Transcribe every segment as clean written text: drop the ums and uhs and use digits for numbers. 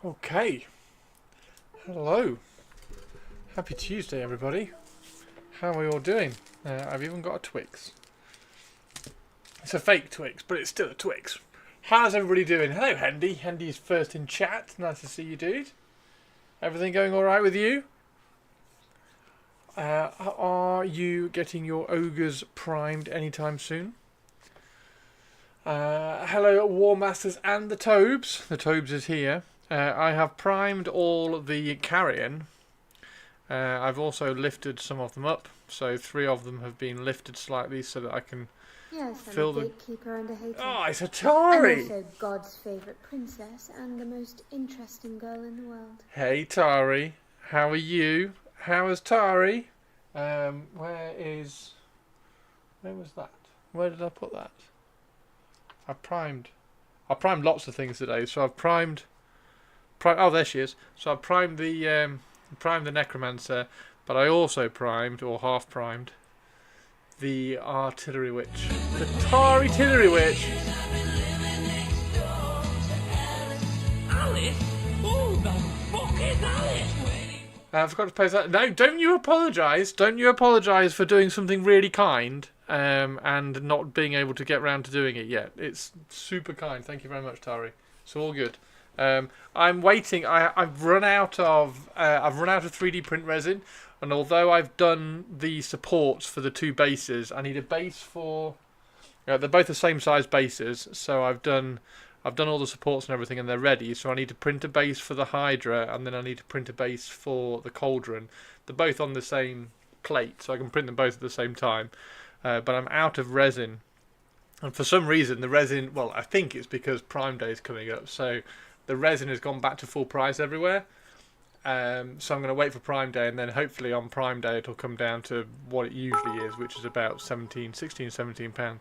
Okay, hello. Happy Tuesday, everybody. How are we all doing? I've even got a Twix. It's a fake Twix, but it's still a Twix. How's everybody doing? Hello, Hendy. Hendy's first in chat. Nice to see you, dude. Everything going all right with you? Are you getting your ogres primed anytime soon? Hello, War Masters and the Tobes. The Tobes is here. I have primed all the Carrion. I've also lifted some of them up, so 3 of them have been lifted slightly so that I can fill the gatekeeper and a hater. Oh, it's Atari! I'm also God's favourite princess and the most interesting girl in the world. Hey, Tari. How are you? How is Tari? Where was that? Where did I put that? I primed lots of things today, so I've primed. Oh, there she is. So I primed the Necromancer, but I also primed, or half primed, the Artillery Witch. The Tari Artillery Witch! Alice? Who the fuck is Alice? I forgot to post that. No, don't you apologise. Don't you apologise for doing something really kind and not being able to get round to doing it yet. It's super kind. Thank you very much, Tari. It's all good. I'm waiting. I've run out of 3D print resin, and although I've done the supports for the 2 bases, I need a base for. They're both the same size bases, so I've done all the supports and everything, and they're ready. So I need to print a base for the Hydra, and then I need to print a base for the Cauldron. They're both on the same plate, so I can print them both at the same time. But I'm out of resin, and for some reason the resin. Well, I think it's because Prime Day is coming up, so the resin has gone back to full price everywhere. So I'm going to wait for Prime Day, and then hopefully on Prime Day it'll come down to what it usually is, which is about £17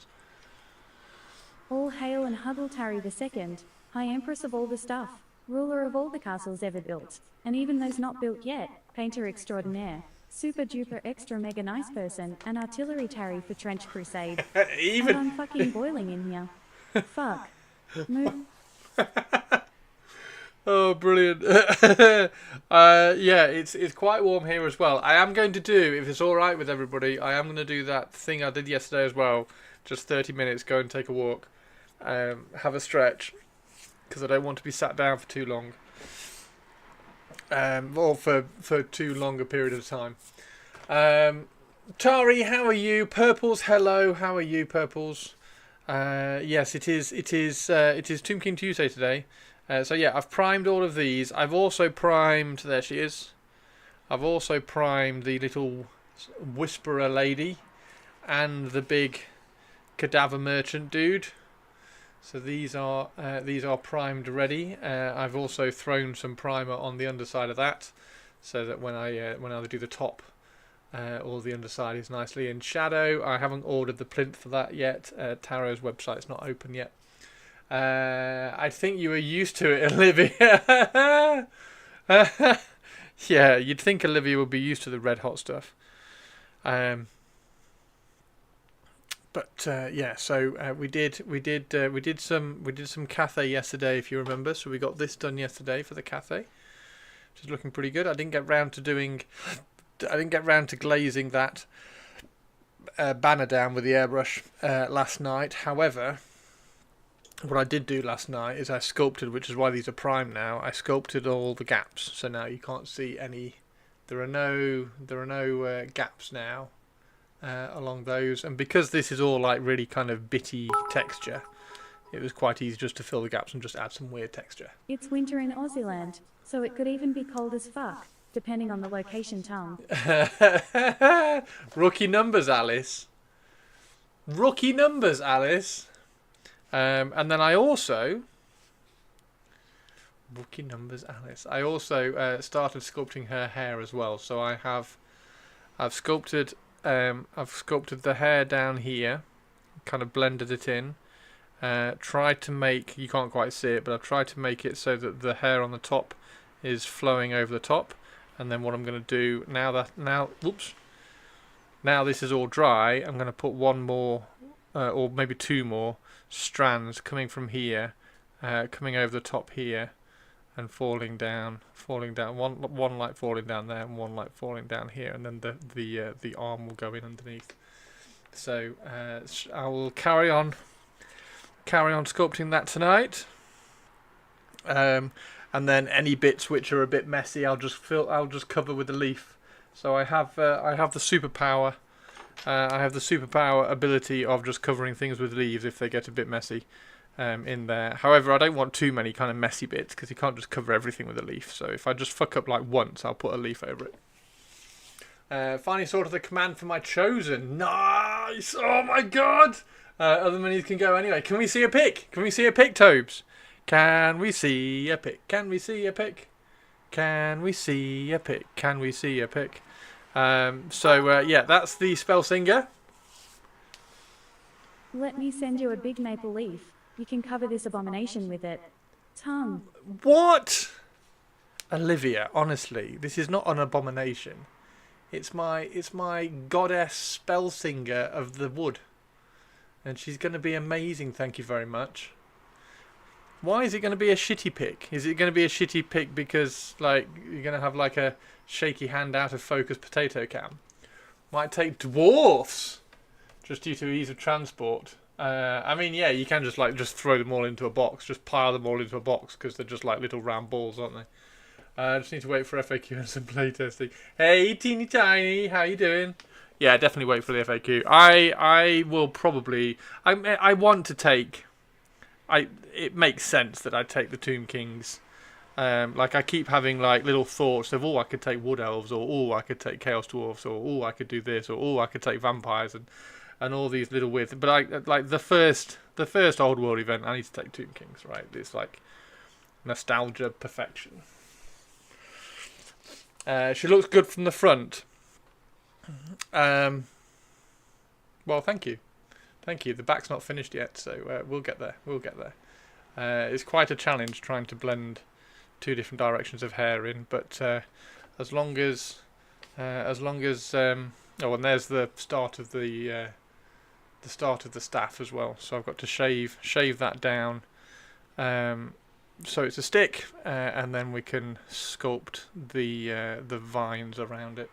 All hail and huddle Tari II, High Empress of all the stuff, ruler of all the castles ever built, and even those not built yet, painter extraordinaire, super duper extra mega nice person, and artillery Tari for Trench Crusade. Even And I'm fucking boiling in here. Fuck. Move. Oh, brilliant. Yeah, it's quite warm here as well. I am going to do, if it's alright with everybody, I am going to do that thing I did yesterday as well. Just 30 minutes, go and take a walk. Have a stretch. Because I don't want to be sat down for too long. Or for too long a period of time. Tari, how are you? Purples, hello. How are you, Purples? Yes, it is Tomb King Tuesday today. So yeah, I've primed all of these. I've also primed. There she is. I've also primed the little Whisperer lady and the big Cadaver Merchant dude. So these are primed ready. I've also thrown some primer on the underside of that, so that when I do the top, all the underside is nicely in shadow. I haven't ordered the plinth for that yet. Taro's website's not open yet. I think you were used to it, Olivia. Yeah, you'd think Olivia would be used to the red hot stuff. Yeah, so we did some cafe yesterday, if you remember. So we got this done yesterday for the cafe, which is looking pretty good. I didn't get round to glazing that banner down with the airbrush last night. However, what I did do last night is I sculpted, which is why these are primed now. I sculpted all the gaps, so now you can't see any. There are no gaps now along those, and because this is all like really kind of bitty texture, it was quite easy just to fill the gaps and just add some weird texture. It's winter in Aussieland, so it could even be cold as fuck, depending on the location tongue. Rookie numbers, Alice. Rookie numbers, Alice. And then I also rookie numbers, Alice. I also started sculpting her hair as well. So I've sculpted the hair down here, kind of blended it in. Tried to make, you can't quite see it, but I've tried to make it so that the hair on the top is flowing over the top. And then what I'm going to do now this is all dry, I'm going to put one more or maybe 2 more strands coming from here, coming over the top here, and falling down. One light falling down there, and one light falling down here, and then the arm will go in underneath. So I will carry on sculpting that tonight. And then any bits which are a bit messy, I'll just cover with the leaf. So I have the superpower. I have the superpower ability of just covering things with leaves if they get a bit messy in there. However, I don't want too many kind of messy bits because you can't just cover everything with a leaf. So if I just fuck up like once, I'll put a leaf over it. Finally sorted the command for my chosen. Nice! Oh my god! Other minis can go anyway. Can we see a pic? Can we see a pic, Tobes? Can we see a pic? Can we see a pic? Can we see a pic? Can we see a pic? Yeah, that's the spell singer. Let me send you a big maple leaf. You can cover this abomination with it. Tongue. What? Olivia, honestly, this is not an abomination. It's my goddess spell singer of the wood. And she's going to be amazing, thank you very much. Why is it going to be a shitty pick? Is it going to be a shitty pick because like you're going to have like a shaky hand out of focus potato cam? Might take dwarfs just due to ease of transport. I mean, yeah, you can just throw them all into a box, just pile them all into a box because they're just like little round balls, aren't they? I just need to wait for FAQ and some playtesting. Hey, teeny tiny, how you doing? Yeah, definitely wait for the FAQ. I will probably. I want to take. It makes sense that I take the Tomb Kings. Like I keep having like little thoughts of I could take Wood Elves, or I could take Chaos Dwarfs, or I could do this, or I could take vampires, and all these little weird things. But I like the first Old World event. I need to take Tomb Kings, right? It's like nostalgia perfection. She looks good from the front. Well, thank you. Thank you. The back's not finished yet, so we'll get there. We'll get there. It's quite a challenge trying to blend two different directions of hair in, but as long as and there's the start of the staff as well. So I've got to shave that down, so it's a stick, and then we can sculpt the vines around it.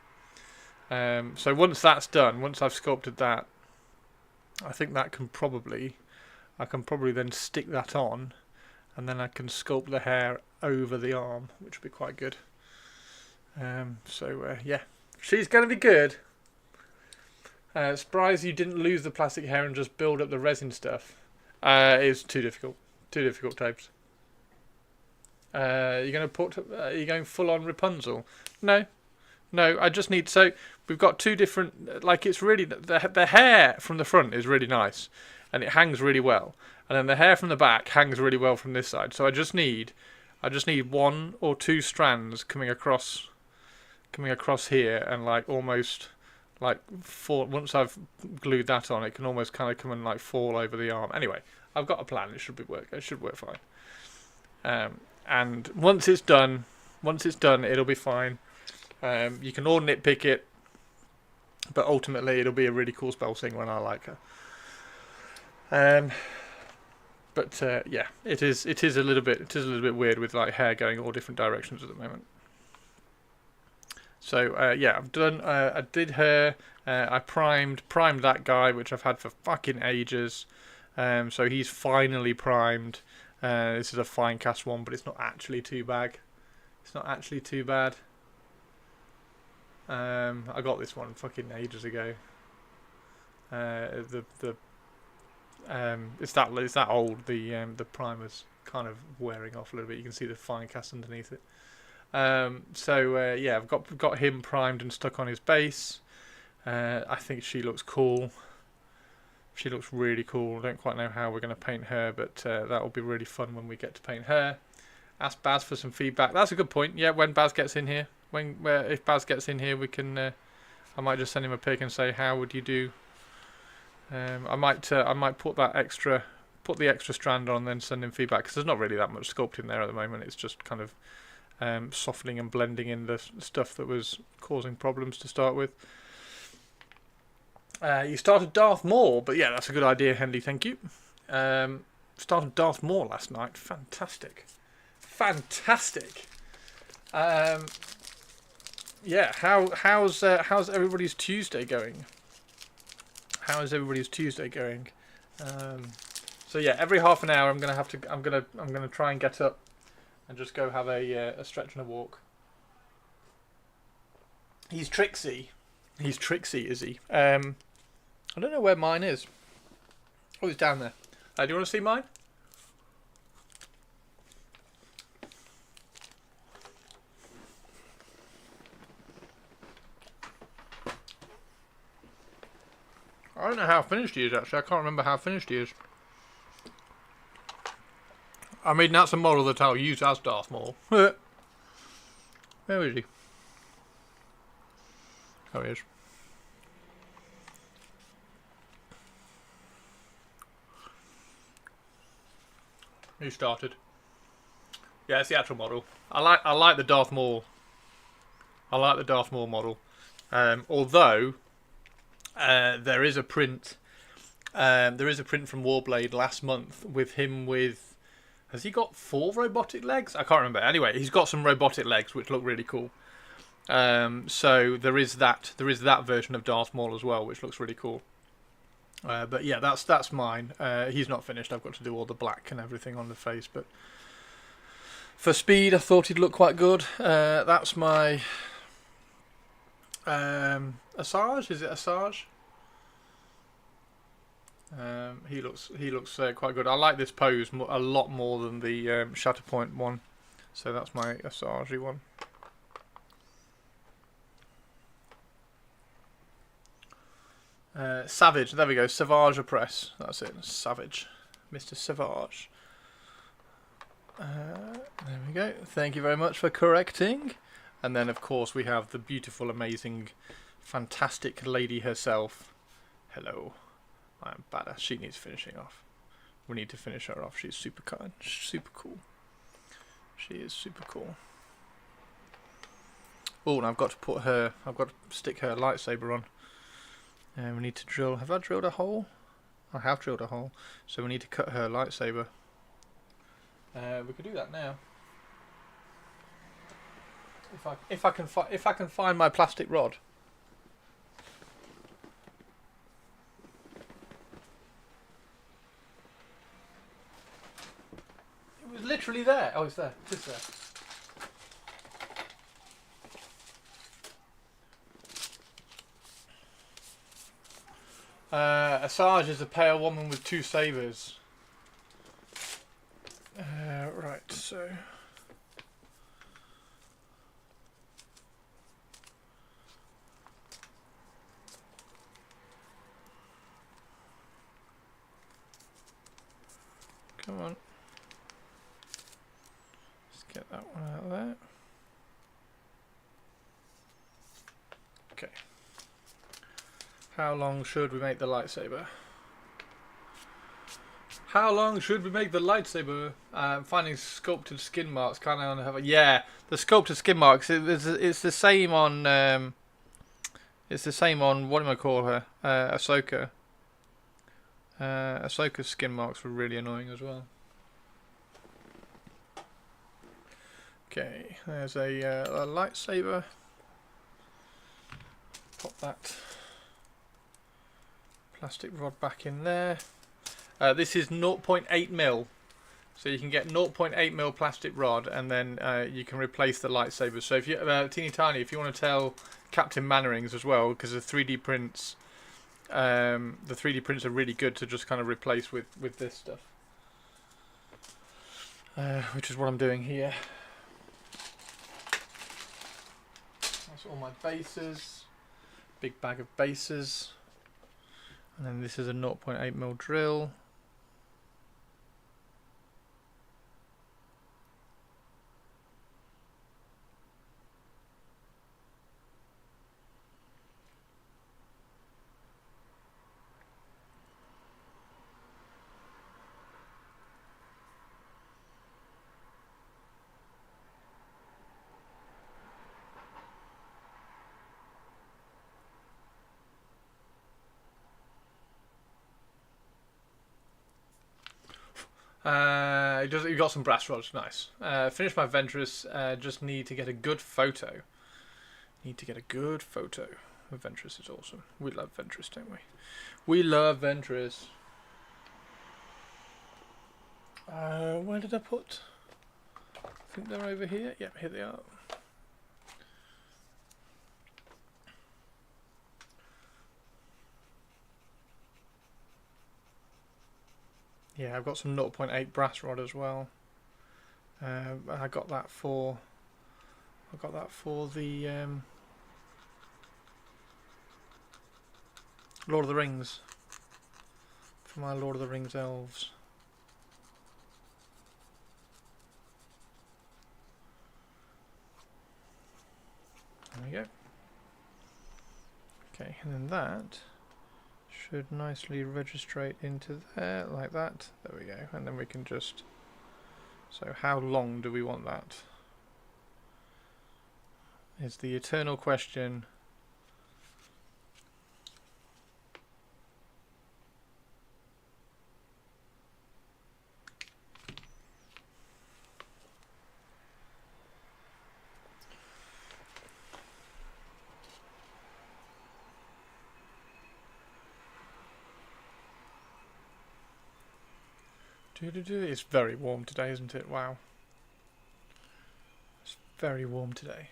So once that's done, once I've sculpted that, I think I can probably then stick that on, and then I can sculpt the hair over the arm, which would be quite good. Yeah, she's going to be good. Surprised you didn't lose the plastic hair and just build up the resin stuff. It's too difficult. Too difficult, Tapes. Are you going full on Rapunzel? No, I just need. So we've got two different. Like it's really the hair from the front is really nice, and it hangs really well. And then the hair from the back hangs really well from this side. So I just need one or two strands coming across here, and like almost like fall. Once I've glued that on, it can almost kind of come and like fall over the arm. Anyway, I've got a plan. It should work fine. And once it's done, it'll be fine. You can all nitpick it, but ultimately it'll be a really cool spell singer, and I like her. Yeah, it is a little bit weird with like hair going all different directions at the moment. So yeah, I've done. I did her. I primed that guy, which I've had for fucking ages. So he's finally primed. This is a fine cast one, but it's not actually too bad. I got this one fucking ages ago. It's that old. The primer's kind of wearing off a little bit. You can see the fine cast underneath it. Yeah, I've got him primed and stuck on his base. I think she looks cool. She looks really cool. I don't quite know how we're going to paint her, but that will be really fun when we get to paint her. Ask Baz for some feedback. That's a good point. Yeah, when Baz gets in here, if Baz gets in here, we can. I might just send him a pic and say, how would you do? I might put the extra strand on and then send him feedback, because there's not really that much sculpting there at the moment. It's just kind of softening and blending in the stuff that was causing problems to start with. You started Darth Maul, but yeah, that's a good idea, Hendy. Thank you. Started Darth Maul last night. Fantastic. fantastic. Yeah, how's everybody's Tuesday going? How is everybody's Tuesday going? So yeah, every half an hour I'm gonna try and get up and just go have a stretch and a walk. He's tricksy. He's tricksy, is he? I don't know where mine is. Oh, he's down there. Do you want to see mine? I don't know how finished he is, actually. I can't remember how finished he is. I mean, that's a model that I'll use as Darth Maul. Where is he? Oh, he is. Who started? Yeah, it's the actual model. I like the Darth Maul. I like the Darth Maul model. Although there is a print. There is a print from Warblade last month with him with. Has he got 4 robotic legs? I can't remember. Anyway, he's got some robotic legs which look really cool. So there is that version of Darth Maul as well, which looks really cool. But yeah, that's mine. He's not finished. I've got to do all the black and everything on the face, but for speed, I thought he'd look quite good. That's my Asajj. Is it Asajj? He looks quite good. I like this pose a lot more than the Shatterpoint one. So that's my Asajj one. Savage, there we go. Savage Oppress. That's it. Savage. Mr. Savage. There we go. Thank you very much for correcting. And then, of course, we have the beautiful, amazing, fantastic lady herself. Hello. I am badass. She needs finishing off. We need to finish her off. She's super kind. Super cool. She is super cool. Oh, and I've got to stick her lightsaber on. And we need to drill. Have I drilled a hole? I have drilled a hole. So we need to cut her lightsaber. We could do that now. If I can find my plastic rod. It was literally there. Oh, it's there. It's there. Asajj is a pale woman with 2 sabers. Right, so. Come on. Let's get that one out of there. Okay. How long should we make the lightsaber? How long should we make the lightsaber? Finding sculpted skin marks. Can't I only have a... Yeah, the sculpted skin marks. It's the same on... it's the same on... What do I call her? Ahsoka. Ahsoka's skin marks were really annoying as well. Okay, there's a lightsaber. Pop that plastic rod back in there. This is 0.8mm, so you can get 0.8mm plastic rod, and then you can replace the lightsaber. So if you teeny tiny, if you want to tell Captain Mannerings as well, because the 3D prints, the 3D prints are really good to just kind of replace with this stuff, which is what I'm doing here. That's all my bases, big bag of bases. And then this is a 0.8mm drill. You got some brass rods, nice. Finished my Ventress. Just need to get a good photo. Need to get a good photo. Ventress is awesome. We love Ventress, don't we? We love Ventress. Where did I put? I think they're over here. Yep, here they are. Yeah, I've got some 0.8 brass rod as well. I got that for. I got that for the Lord of the Rings. For my Lord of the Rings elves. There we go. Okay, and then that should nicely registrate into there like that. There we go. And then we can just... So how long do we want that? Is the eternal question. It's very warm today, isn't it? Wow. It's very warm today.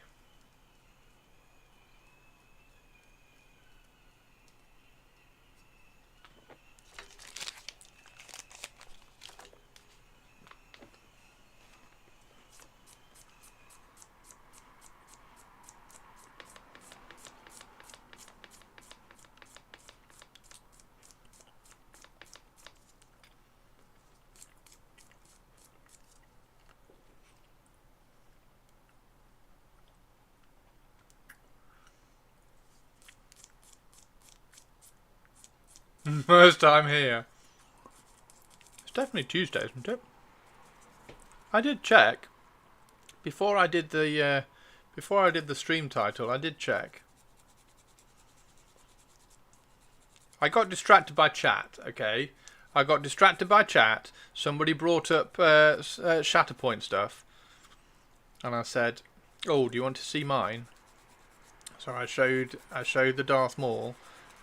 First time here. It's definitely Tuesday, isn't it? I did check before I did the stream title. I did check. I got distracted by chat. Okay, I got distracted by chat. Somebody brought up Shatterpoint stuff, and I said, "Oh, do you want to see mine?" So I showed the Darth Maul.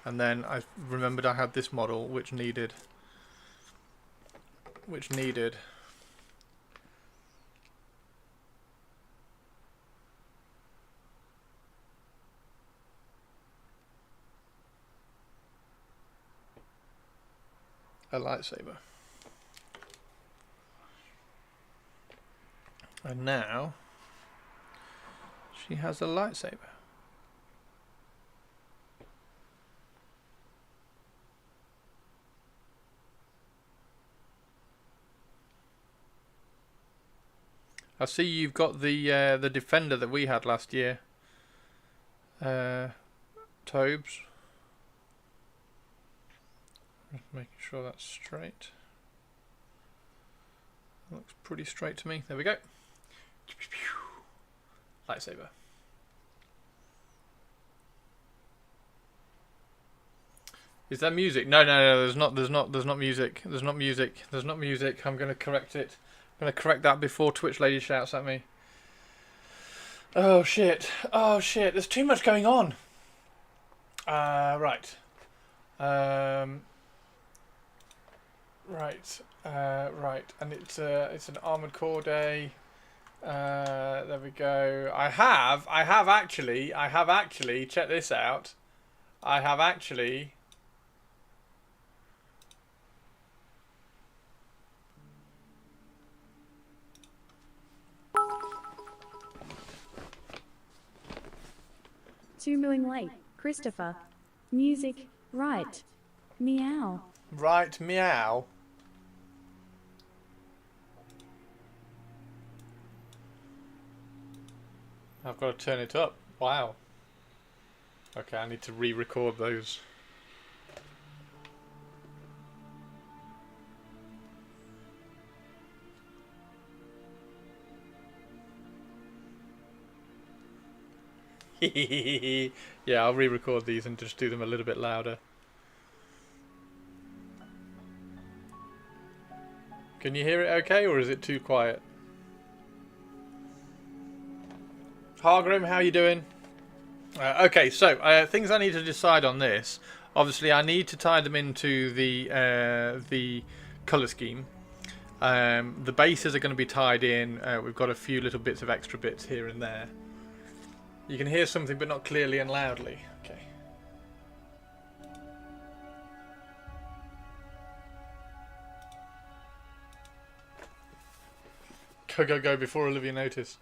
And then I remembered I had this model which needed a lightsaber. And now she has a lightsaber. I see you've got the Defender that we had last year. Tobes. Just making sure that's straight. Looks pretty straight to me. There we go. Lightsaber. Is there music? No, there's not music. There's not music. I'm going to correct it. I'm going to correct that before Twitch lady shouts at me. Oh shit. There's too much going on. Right. Right. And it's an Armored Core day. There we go. I have actually, check this out. I have actually... $2 million late, Christopher. Music, right. Meow. Right, meow. I've got to turn it up. Wow. Okay, I need to re-record those. Yeah, I'll re-record these and just do them a little bit louder. Can you hear it okay, or is it too quiet? Hargrim, how you doing? Okay, so things I need to decide on this. Obviously, I need to tie them into the colour scheme. The bases are going to be tied in. We've got a few little bits of extra bits here and there. You can hear something, but not clearly and loudly. Okay. Go before Olivia notice.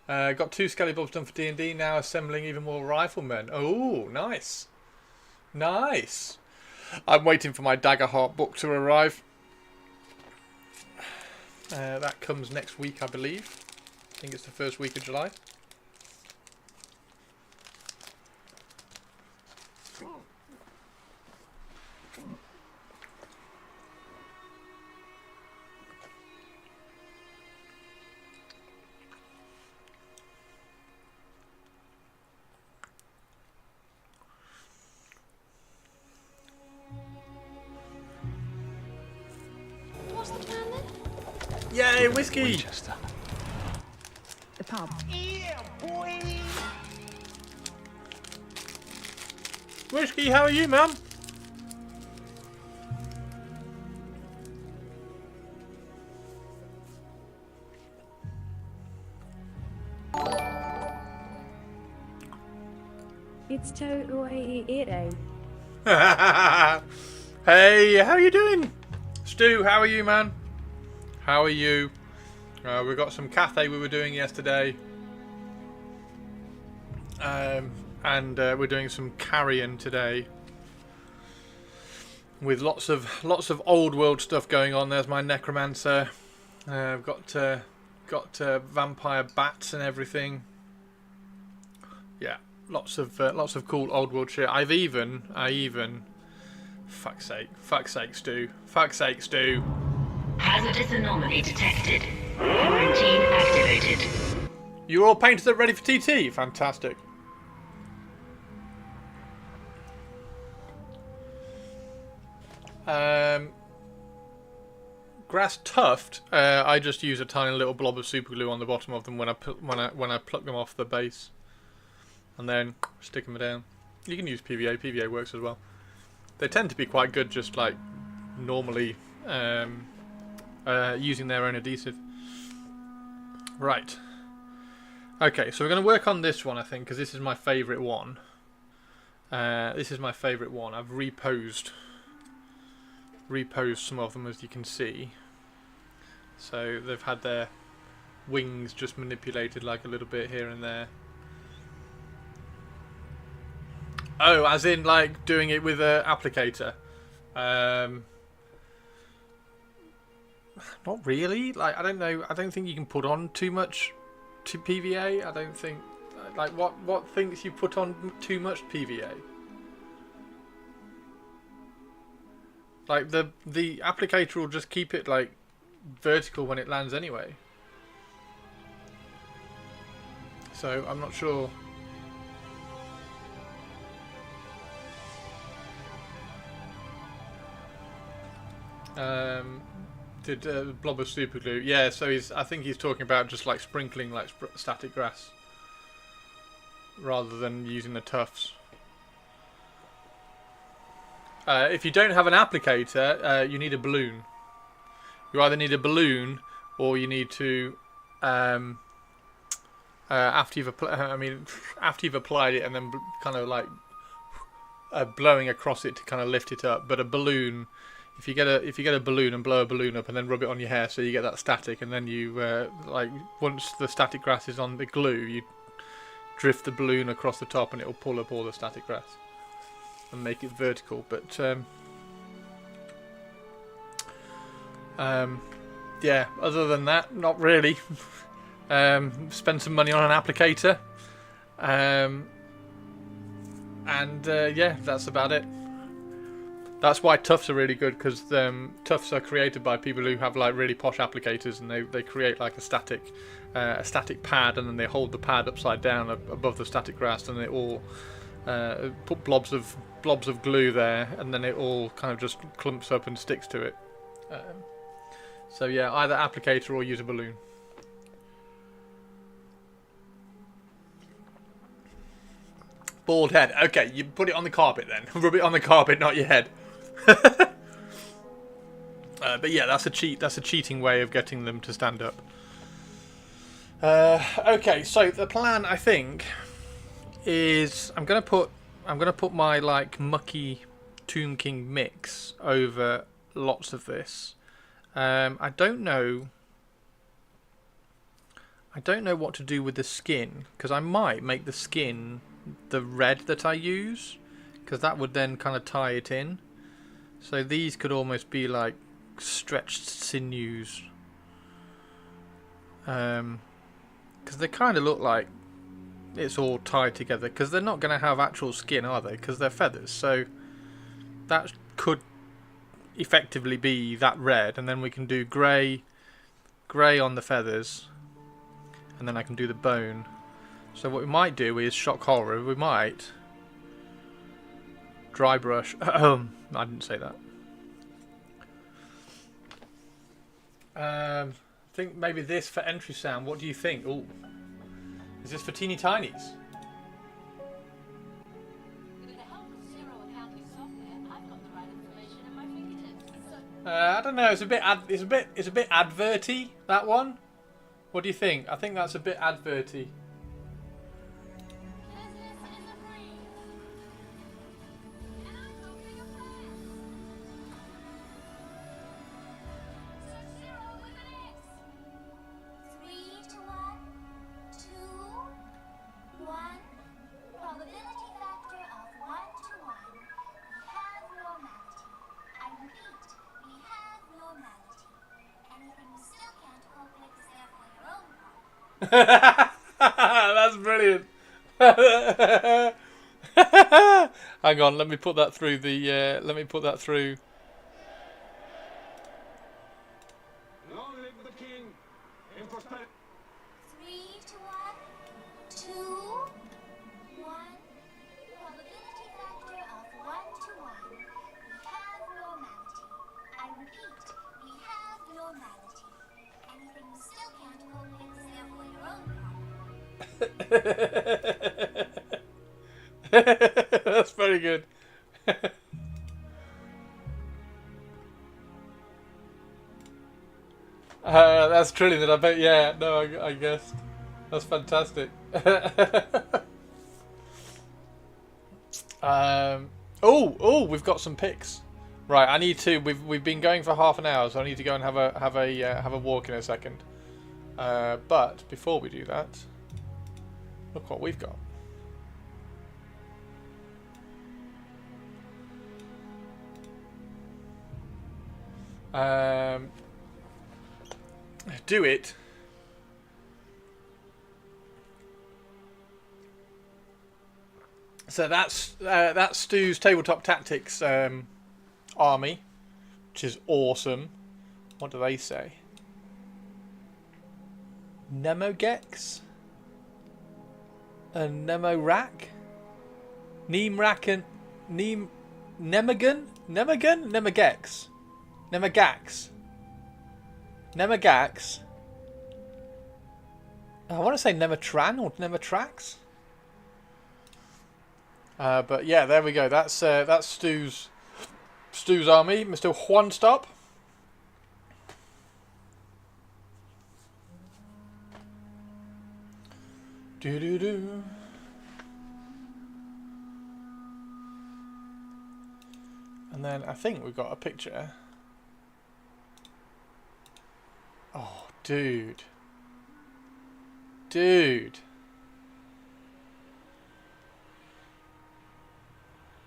Got 2 Skelly Bobs done for D&D, now assembling even more riflemen. Oh, nice. Nice. I'm waiting for my Daggerheart book to arrive. That comes next week, I believe. I think it's the first week of July. What's the plan then? Yay, whiskey! Winchester. The pub. Whiskey, how are you, ma'am? It's to Hey, how you doing? Stu, how are you, man? How are you? We got some Cathay we were doing yesterday. And we're doing some Carrion today. With lots of old world stuff going on. There's my necromancer. I've got vampire bats and everything. Yeah, lots of cool old world shit. I even fuck's sake, Stu. Hazardous anomaly detected. Quarantine activated. You're all painted up ready for TT. Fantastic. Grass tuft. I just use a tiny little blob of super glue on the bottom of them when I pluck them off the base, and then stick them down. You can use PVA. PVA works as well. They tend to be quite good, just like normally using their own adhesive. Right. Okay, so we're going to work on this one, I think, because this is my favourite one. I've reposed some of them, as you can see. So they've had their wings just manipulated like a little bit here and there. Oh, as in like doing it with an applicator. Not really. Like, I don't know. I don't think you can put on too much to PVA. I don't think. Like, what thinks you put on too much PVA? Like the applicator will just keep it like vertical when it lands anyway. So I'm not sure. Did blob of super glue? Yeah. So I think he's talking about just like sprinkling like static grass rather than using the tufts. If you don't have an applicator, you need a balloon. You either need a balloon, or you need to, after you've applied it, and then kind of like blowing across it to kind of lift it up. But a balloon, if you get a balloon and blow a balloon up and then rub it on your hair, so you get that static, and then you like once the static grass is on the glue, you drift the balloon across the top, and it will pull up all the static grass and make it vertical. But yeah, other than that, not really. Spend some money on an applicator, and yeah, that's about it. That's why tufts are really good, because tufts are created by people who have like really posh applicators, and they create like a static pad, and then they hold the pad upside down above the static grass, and they all put blobs of glue there, and then it all kind of just clumps up and sticks to it. So yeah, either applicator or use a balloon. Bald head. Okay, you put it on the carpet then. Rub it on the carpet, not your head. But yeah, that's a cheat. That's a cheating way of getting them to stand up. Okay, so the plan, I think, is I'm gonna put my like mucky Tomb King mix over lots of this. I don't know what to do with the skin, because I might make the skin the red that I use, because that would then kind of tie it in. So these could almost be like stretched sinews, because they kind of look like it's all tied together, because they're not going to have actual skin, are they? Because they're feathers. So that could effectively be that red, and then we can do grey on the feathers, and then I can do the bone. So what we might do is shock horror. We might dry brush. I didn't say that. I think maybe this for entry sound. What do you think? Oh, is this for teeny tinies? With the help of zero accounting software, I've got the right information at my fingertips. I don't know. It's a bit adverty, that one. What do you think? I think that's a bit adverty. Business is a breeze. And I'm hoping a plan. So zero with an X. 3 to 1, 2, 1. Probability factor of 1 to 1. We have normality. I repeat, we have normality. Anything you still can't cope with is therefore your own problem. That's brilliant. Hang on, let me put that through the. Let me put that through. Long live the king. In prosperity. 3 to 1, 2, 1. Probability factor of 1 to 1. We have normality. I repeat, we have normality. Anything you still can't cope with is therefore your own problem. That's very good. That's trillion. I bet. Yeah. No, I guess that's fantastic. Oh, we've got some picks. Right, I need to. We've been going for half an hour, so I need to go and have a walk in a second. But before we do that, look what we've got. Do it. So that's Stu's tabletop tactics army, which is awesome. What do they say? Nemogex and Nemorak, Neemrak and Nemagan, Nemagex, Nemagax. I want to say Nematran or Nematrax. But yeah, there we go. That's Stu's army, Mr. One Stop. Do. And then I think we've got a picture. Oh, dude.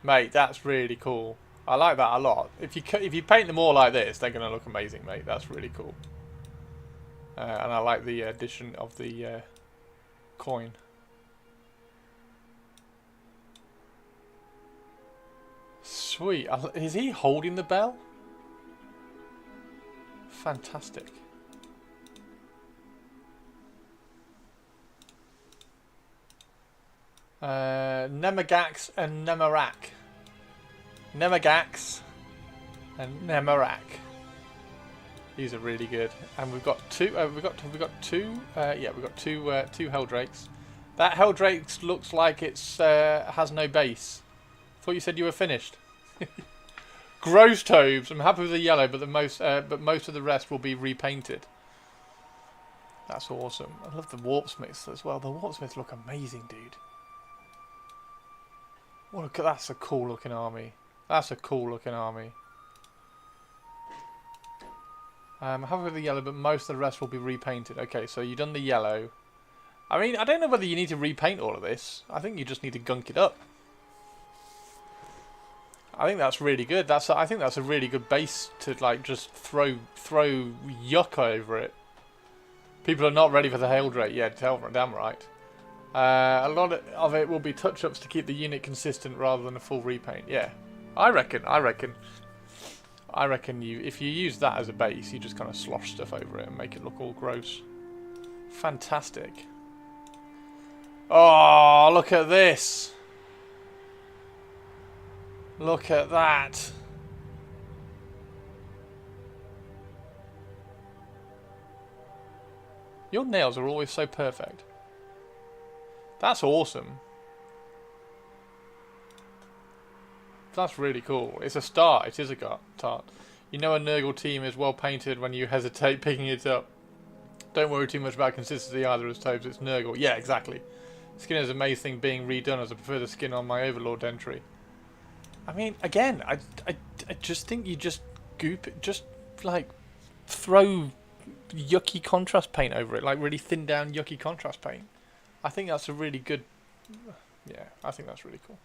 Mate, that's really cool. I like that a lot. If you paint them all like this, they're gonna look amazing, mate. That's really cool. And I like the addition of the coin. Sweet. Is he holding the bell? Fantastic. Nemagax and Nemarak. Nemagax and Nemarak. These are really good, and we've got two. We've got two. Yeah, we've got two Helldrakes. That Helldrake looks like it's has no base. Thought you said you were finished. Gross Tobes. I'm happy with the yellow, but most of the rest will be repainted. That's awesome. I love the Warpsmiths as well. The Warpsmiths look amazing, dude. Oh, look, that's a cool looking army. That's a cool looking army. I'm happy with the yellow, but most of the rest will be repainted. Okay, so you've done the yellow. I mean, I don't know whether you need to repaint all of this. I think you just need to gunk it up. I think that's really good. I think that's a really good base to like just throw yuck over it. People are not ready for the Heldrake. Yeah, damn right. A lot of it will be touch-ups to keep the unit consistent rather than a full repaint. Yeah, I reckon if you use that as a base, you just kind of slosh stuff over it and make it look all gross. Fantastic. Oh, look at this. Look at that. Your nails are always so perfect. That's awesome. That's really cool. It's a start. It is a start. You know a Nurgle team is well painted when you hesitate picking it up. Don't worry too much about consistency either as Tobes. It's Nurgle. Yeah, exactly. Skin is amazing being redone as I prefer the skin on my Overlord entry. I mean, again, I just think you just goop it. Just, like, throw yucky contrast paint over it. Like, really thin down yucky contrast paint. I think that's a really good... Yeah, I think that's really cool.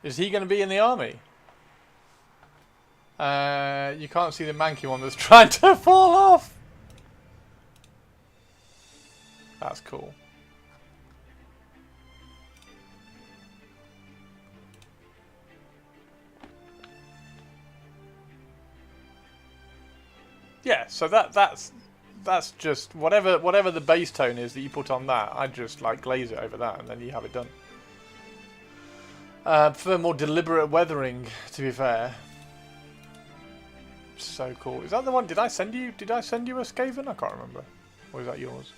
Is he going to be in the army? You can't see the manky one that's trying to fall off. That's cool. Yeah, so that's just whatever the base tone is that you put on that. I just like glaze it over that, and then you have it done. For more deliberate weathering, to be fair. So cool. Is that the one? Did I send you a Skaven? I can't remember. Or is that yours?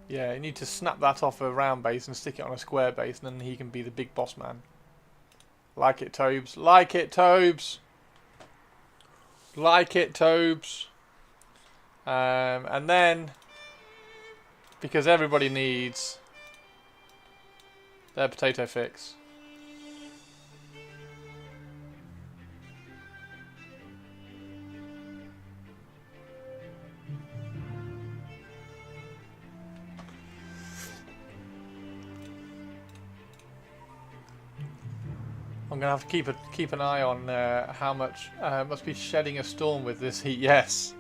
Yeah, you need to snap that off a round base and stick it on a square base, and then he can be the big boss man. Like it, Tobes. Like it, Tobes. Like it, Tobes. And then, because everybody needs their potato fix. I'm gonna have to keep an eye on how much must be shedding a storm with this heat. Yes,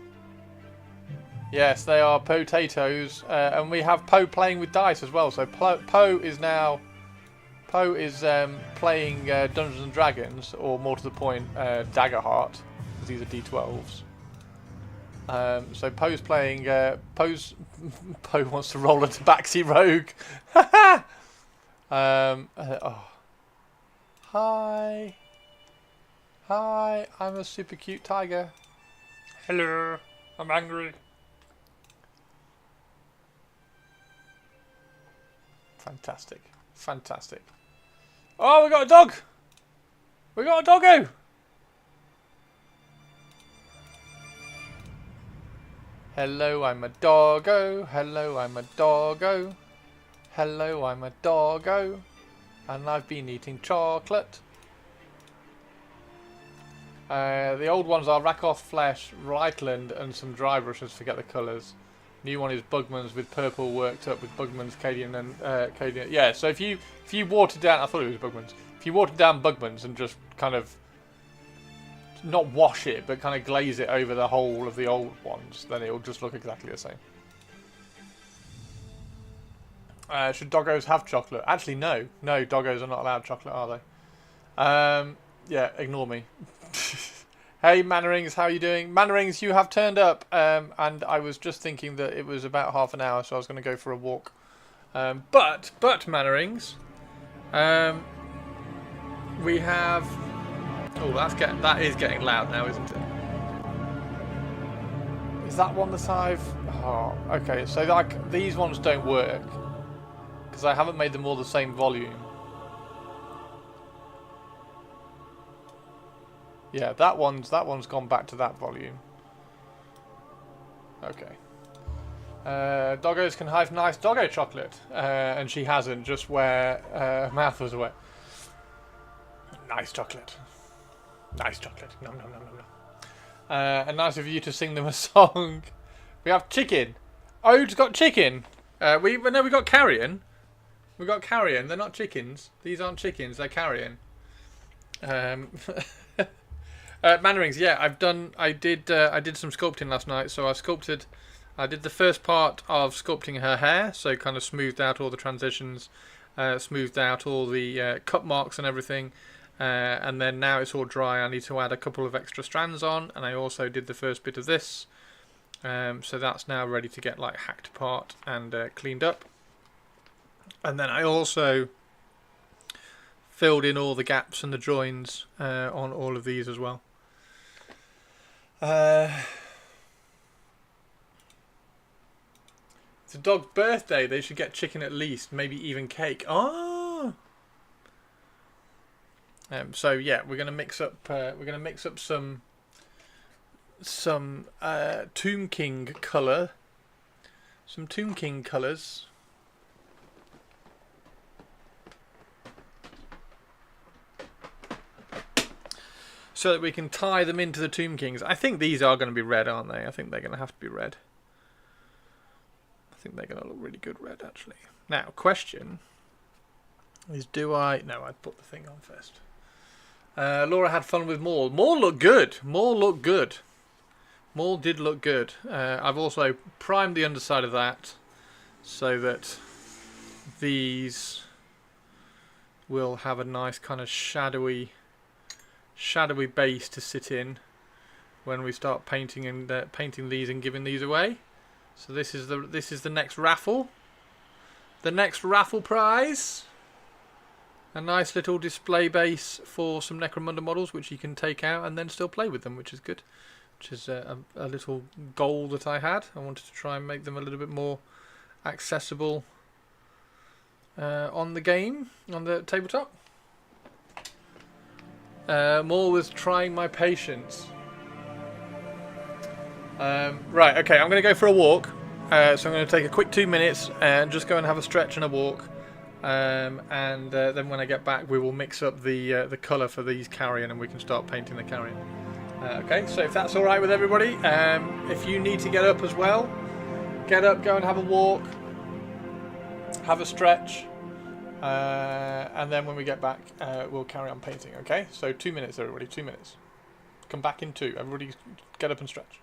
yes, they are potatoes, and we have Poe playing with dice as well. So Poe is playing Dungeons and Dragons, or more to the point, Daggerheart, because these are D12s. So Poe's playing. Poe wants to roll a Tabaxi Rogue. Oh. Hi. Hi, I'm a super cute tiger. Hello, I'm angry. Fantastic. Fantastic. Oh, we got a dog! We got a doggo! Hello, I'm a doggo. Hello, I'm a doggo. Hello, I'm a doggo. And I've been eating chocolate. The old ones are Rakoth Flesh, Reitland, and some dry brushes. Forget the colours. New one is Bugman's with purple worked up with Bugman's, Carrion, and Carrion. Yeah. So if you watered down, I thought it was Bugman's. If you watered down Bugman's and just kind of not wash it, but kind of glaze it over the whole of the old ones, then it'll just look exactly the same. Should doggos have chocolate? Actually, no. No, doggos are not allowed chocolate, are they? Yeah, ignore me. Hey, Mannerings, how are you doing? Mannerings, you have turned up, and I was just thinking that it was about half an hour, so I was going to go for a walk. But Mannerings, we have... Oh, that is getting loud now, isn't it? Is that one that I've... Oh, okay, so like these ones don't work because I haven't made them all the same volume. Yeah, that one's gone back to that volume. Okay. Doggos can have nice doggo chocolate, and she hasn't, just where her mouth was wet. Nice chocolate. Nice chocolate. Nom nom nom nom nom. And nice of you to sing them a song. We have chicken. Ode's got chicken. We got Carrion. We got Carrion. They're not chickens. These aren't chickens. They're Carrion. Mannerings. Yeah, I did some sculpting last night. So I did the first part of sculpting her hair. So kind of smoothed out all the transitions, smoothed out all the cut marks and everything. And then now it's all dry, I need to add a couple of extra strands on, and I also did the first bit of this, so that's now ready to get like hacked apart and cleaned up. And then I also filled in all the gaps and the joins on all of these as well. It's a dog's birthday, they should get chicken at least, maybe even cake. Oh! So yeah, we're gonna mix up some Tomb King colour, some Tomb King colours. So that we can tie them into the Tomb Kings. I think these are going to be red, aren't they? I think they're going to have to be red. I think they're going to look really good red, actually. Now, question is, no, I'd put the thing on first. Laura had fun with Maul. Maul looked good. Maul looked good. Maul did look good. I've also primed the underside of that so that these will have a nice kind of shadowy base to sit in when we start painting these and giving these away. So this is the next raffle. The next raffle prize. A nice little display base for some Necromunda models, which you can take out and then still play with them, which is good. Which is a little goal that I had. I wanted to try and make them a little bit more accessible on the game, on the tabletop. More was trying my patience. Right, okay, I'm going to go for a walk. So I'm going to take a quick 2 minutes and just go and have a stretch and a walk. And then when I get back, we will mix up the colour for these Carrion, and we can start painting the Carrion. Okay, so if that's all right with everybody, if you need to get up as well, get up, go and have a walk, have a stretch, and then when we get back, we'll carry on painting. Okay, so 2 minutes, everybody, 2 minutes. Come back in 2. Everybody, get up and stretch.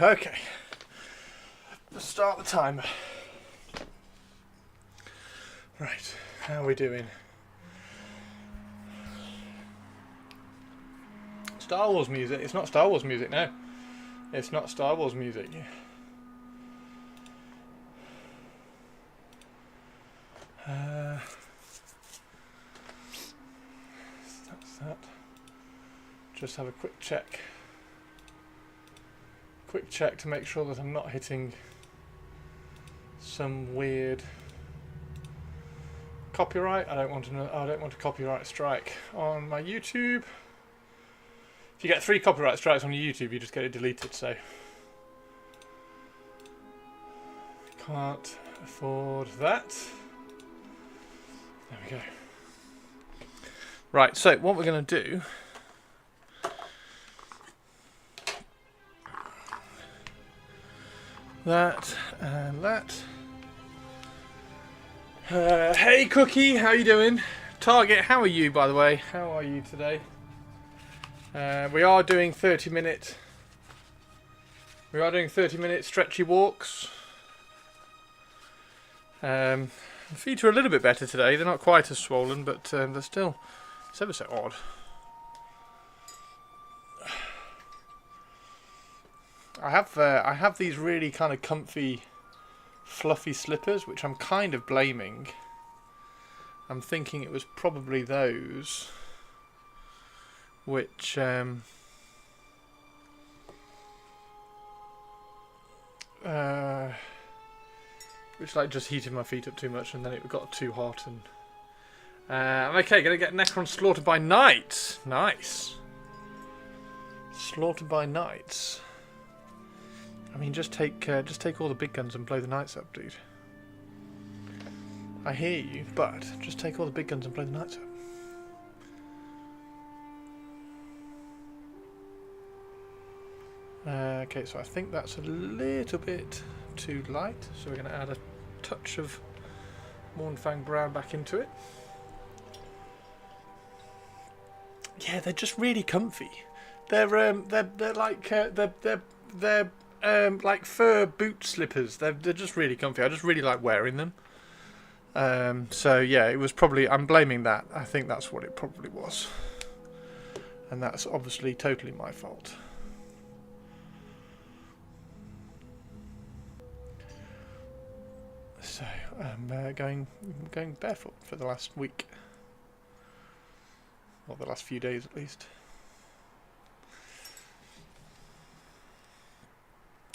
Okay. Let's start the timer. Right, how are we doing? Star Wars music. It's not Star Wars music, no. It's not Star Wars music. That's that. Just have a quick check. Quick check to make sure that I'm not hitting some weird copyright. I don't want a copyright strike on my YouTube. If you get 3 copyright strikes on your YouTube, you just get it deleted. So can't afford that. There we go. Right. So what we're going to do. That and that. Hey Cookie, how you doing? Target, how are you, by the way? How are you today? We are doing 30-minute. We are doing 30-minute stretchy walks. The feet are a little bit better today. They're not quite as swollen, but they're still. It's ever so odd. I have these really kind of comfy, fluffy slippers, which I'm kind of blaming. I'm thinking it was probably those, which like just heated my feet up too much, and then it got too hot. And okay, gonna get Necron slaughtered by knights. Nice, slaughtered by knights. I mean, just take all the big guns and blow the knights up, dude. I hear you, but just take all the big guns and blow the knights up. Okay, so I think that's a little bit too light, so we're going to add a touch of Mornfang Brown back into it. Yeah, they're just really comfy. They're like they're like fur boot slippers. They're just really comfy. I just really like wearing them. So yeah, it was probably. I'm blaming that. I think that's what it probably was, and that's obviously totally my fault. So I'm going barefoot for the last week, or the last few days at least.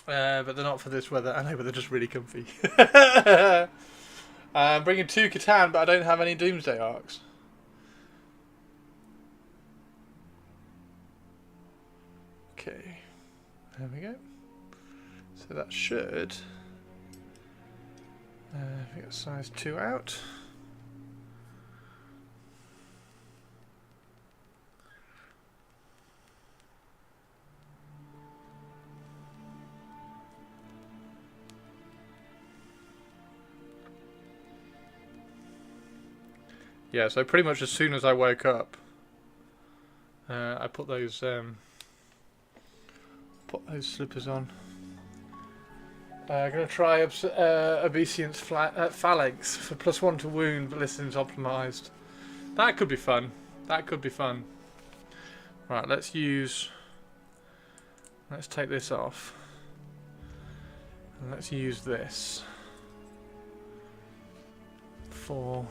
But they're not for this weather. I know, but they're just really comfy. I'm bringing 2 Catan, but I don't have any Doomsday Arcs. Okay, there we go. So that should. We got size 2 out. Yeah, so pretty much as soon as I woke up, I put those slippers on. I'm going to try Obeisance Phalanx for +1 to wound, but listens optimised. That could be fun. That could be fun. Right, let's take this off. And let's use this for...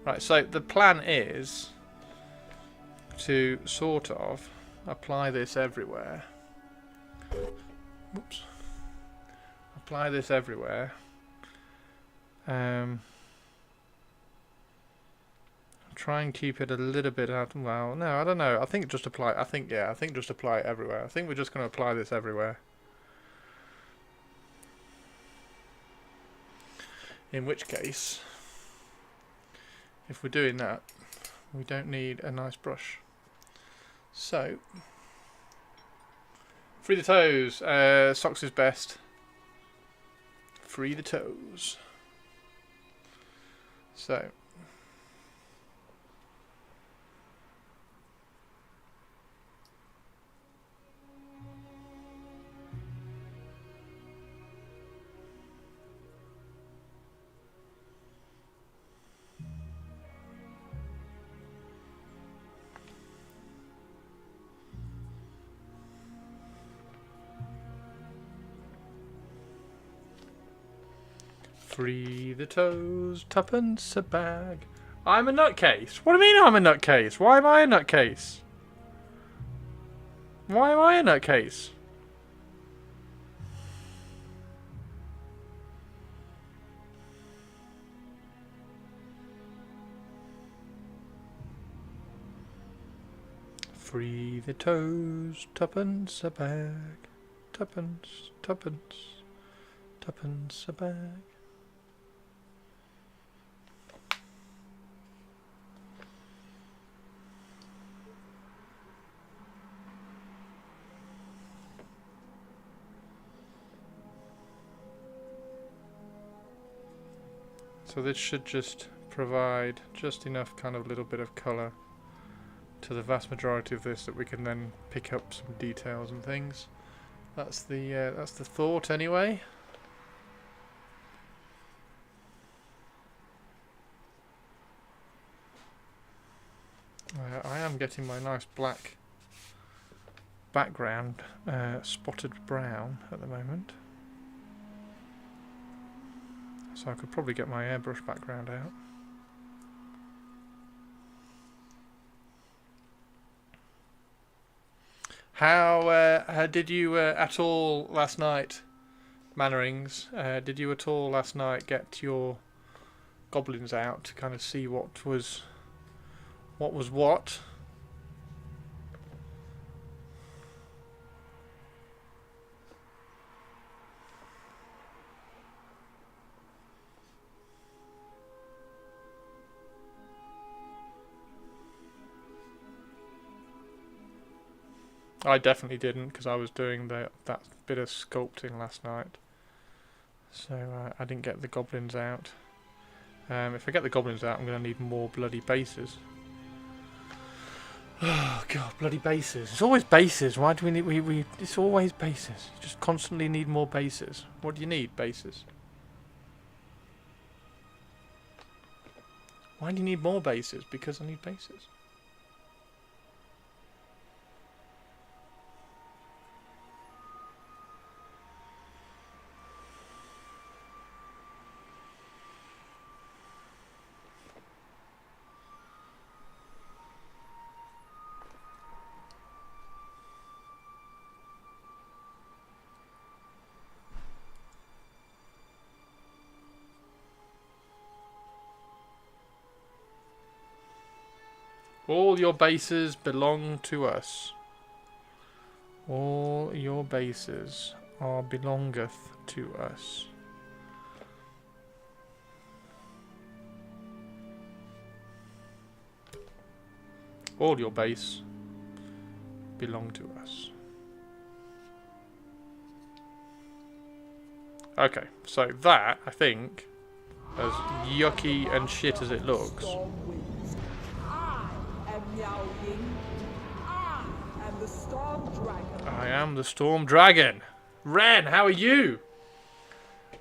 Right, so the plan is to sort of apply this everywhere. Whoops. Apply this everywhere. Try and keep it a little bit out. Well, no, I don't know. I think just apply. I think just apply it everywhere. I think we're just going to apply this everywhere. In which case, if we're doing that, we don't need a nice brush. So, free the toes. Socks is best. Free the toes. So, Free the toes, tuppence a bag. I'm a nutcase. What do you mean I'm a nutcase? Why am I a nutcase? Why am I a nutcase? Free the toes, tuppence a bag. Tuppence, tuppence, tuppence a bag. So this should just provide just enough kind of little bit of colour to the vast majority of this that we can then pick up some details and things. That's the thought anyway. I am getting my nice black background spotted brown at the moment. So I could probably get my airbrush background out. How did you at all last night, Mannerings? Did you at all last night get your goblins out to kind of see what was what? I definitely didn't, because I was doing that bit of sculpting last night. So I didn't get the goblins out. If I get the goblins out, I'm going to need more bloody bases. Oh god, bloody bases. It's always bases. Why do we need... It's always bases. You just constantly need more bases. What do you need? Bases. Why do you need more bases? Because I need bases. All your bases belong to us. All your bases are belongeth to us. All your base belong to us. Okay, so that, I think, as yucky and shit as it looks... I am the Storm Dragon. Ren, how are you?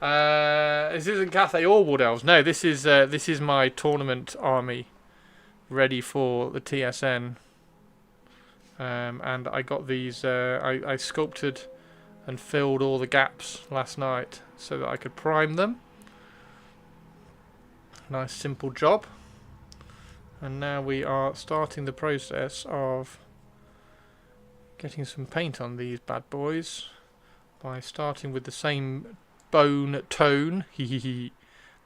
This isn't Cathay or Wood Elves. No, this is my tournament army, ready for the TSN. And I got these. I sculpted and filled all the gaps last night so that I could prime them. Nice simple job. And now we are starting the process of getting some paint on these bad boys by starting with the same bone tone, the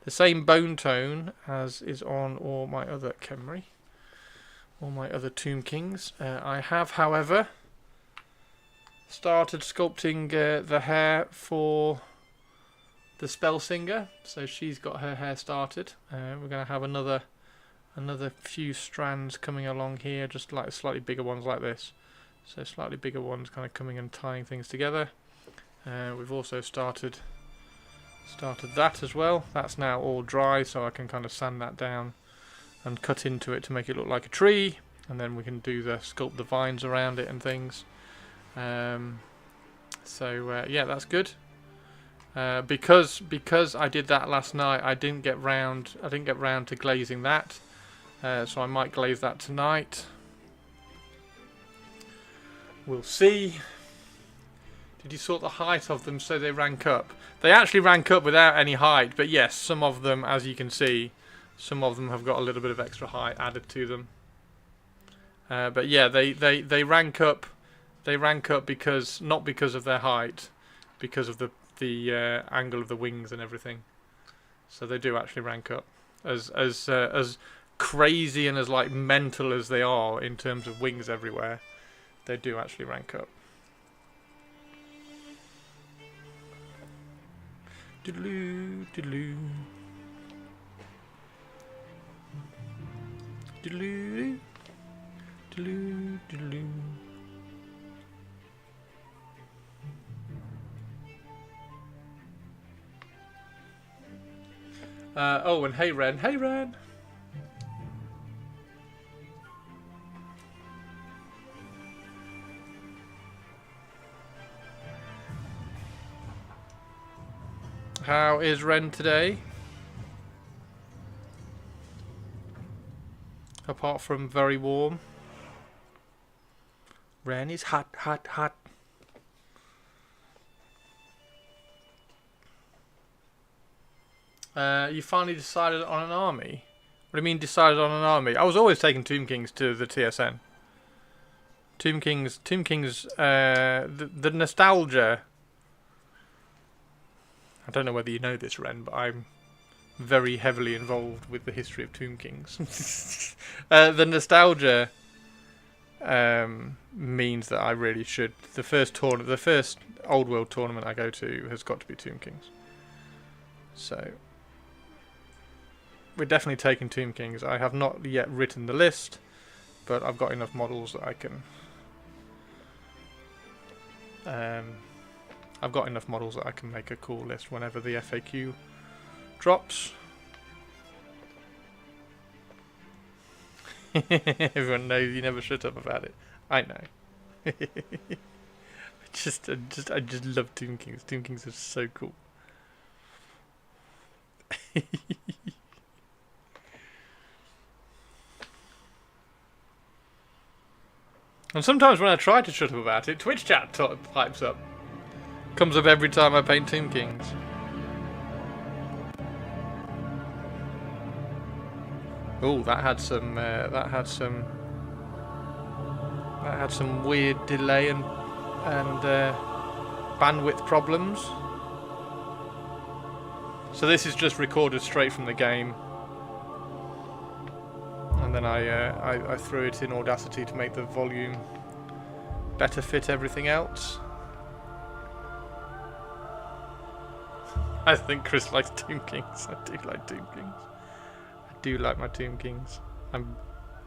same bone tone as is on all my other Khemri, all my other Tomb Kings. I have, however, started sculpting the hair for the Spellsinger, so she's got her hair started. We're going to have another few strands coming along here, just like slightly bigger ones like this. So slightly bigger ones kind of coming and tying things together. We've also started that as well. That's now all dry, so I can kind of sand that down and cut into it to make it look like a tree, and then we can do sculpt the vines around it and things. Yeah, that's good. Because I did that last night, I didn't get round to glazing that. So I might glaze that tonight. We'll see. Did you sort the height of them so they rank up? They actually rank up without any height, but yes, some of them, as you can see, some of them have got a little bit of extra height added to them. But yeah, they rank up. They rank up because not because of their height, because of the angle of the wings and everything. So they do actually rank up. As crazy and as like mental as they are in terms of wings everywhere, they do actually rank up. Doodaloo, doodaloo. Doodaloo, doodaloo, doodaloo. Oh, and hey Ren, hey Ren. How is Ren today? Apart from very warm. Ren is hot, hot, hot. You finally decided on an army? What do you mean decided on an army? I was always taking Tomb Kings to the TSN. Tomb Kings, the nostalgia. I don't know whether you know this, Ren, but I'm very heavily involved with the history of Tomb Kings. The nostalgia means that I really should. The first old world tournament I go to has got to be Tomb Kings. So we're definitely taking Tomb Kings. I have not yet written the list, but I've got enough models that I can. I've got enough models that I can make a cool list whenever the FAQ drops. Everyone knows you never shut up about it. I know. I just love Tomb Kings. Tomb Kings are so cool. And sometimes when I try to shut up about it, Twitch chat pipes up. Comes up every time I paint Tomb Kings. Oh, that had some weird delay and bandwidth problems. So this is just recorded straight from the game, and then I threw it in Audacity to make the volume better fit everything else. I think Chris likes Tomb Kings. I do like Tomb Kings. I do like my Tomb Kings. I'm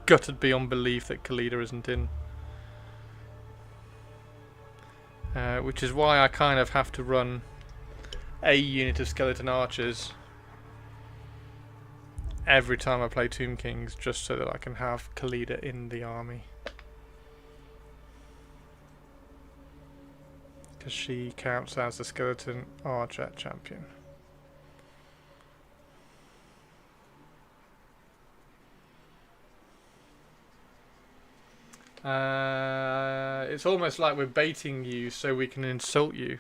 gutted beyond belief that Khalida isn't in. Which is why I kind of have to run a unit of skeleton archers every time I play Tomb Kings, just so that I can have Khalida in the army. Because she counts as the skeleton archer champion. It's almost like we're baiting you so we can insult you.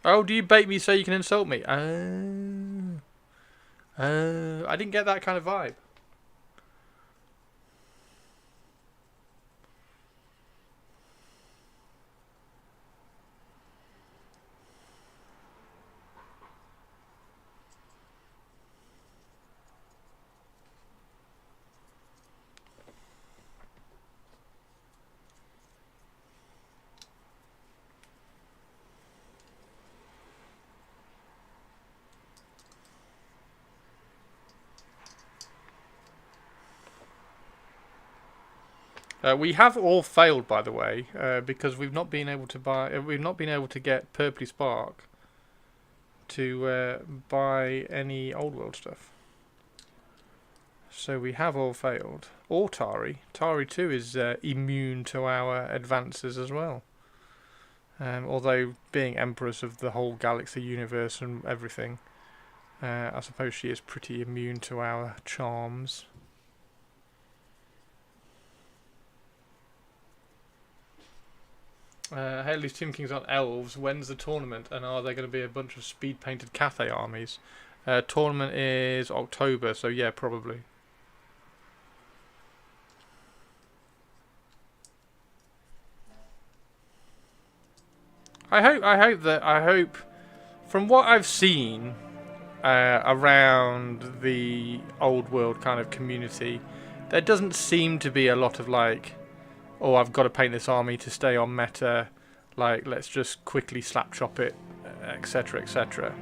Oh, do you bait me so you can insult me? I didn't get that kind of vibe. We have all failed, by the way, because we've not been able to buy. We've not been able to get Purpley Spark to buy any old world stuff. So we have all failed. Or Tari. Tari 2 is immune to our advances as well. Although being Empress of the whole galaxy, universe, and everything, I suppose she is pretty immune to our charms. Haley's Tomb King's on elves. When's the tournament? And are there going to be a bunch of speed painted Cathay armies? Tournament is October, so yeah, probably. I hope from what I've seen around the old world kind of community, there doesn't seem to be a lot of like, oh, I've got to paint this army to stay on meta, like let's just quickly slap chop it, etc, etc.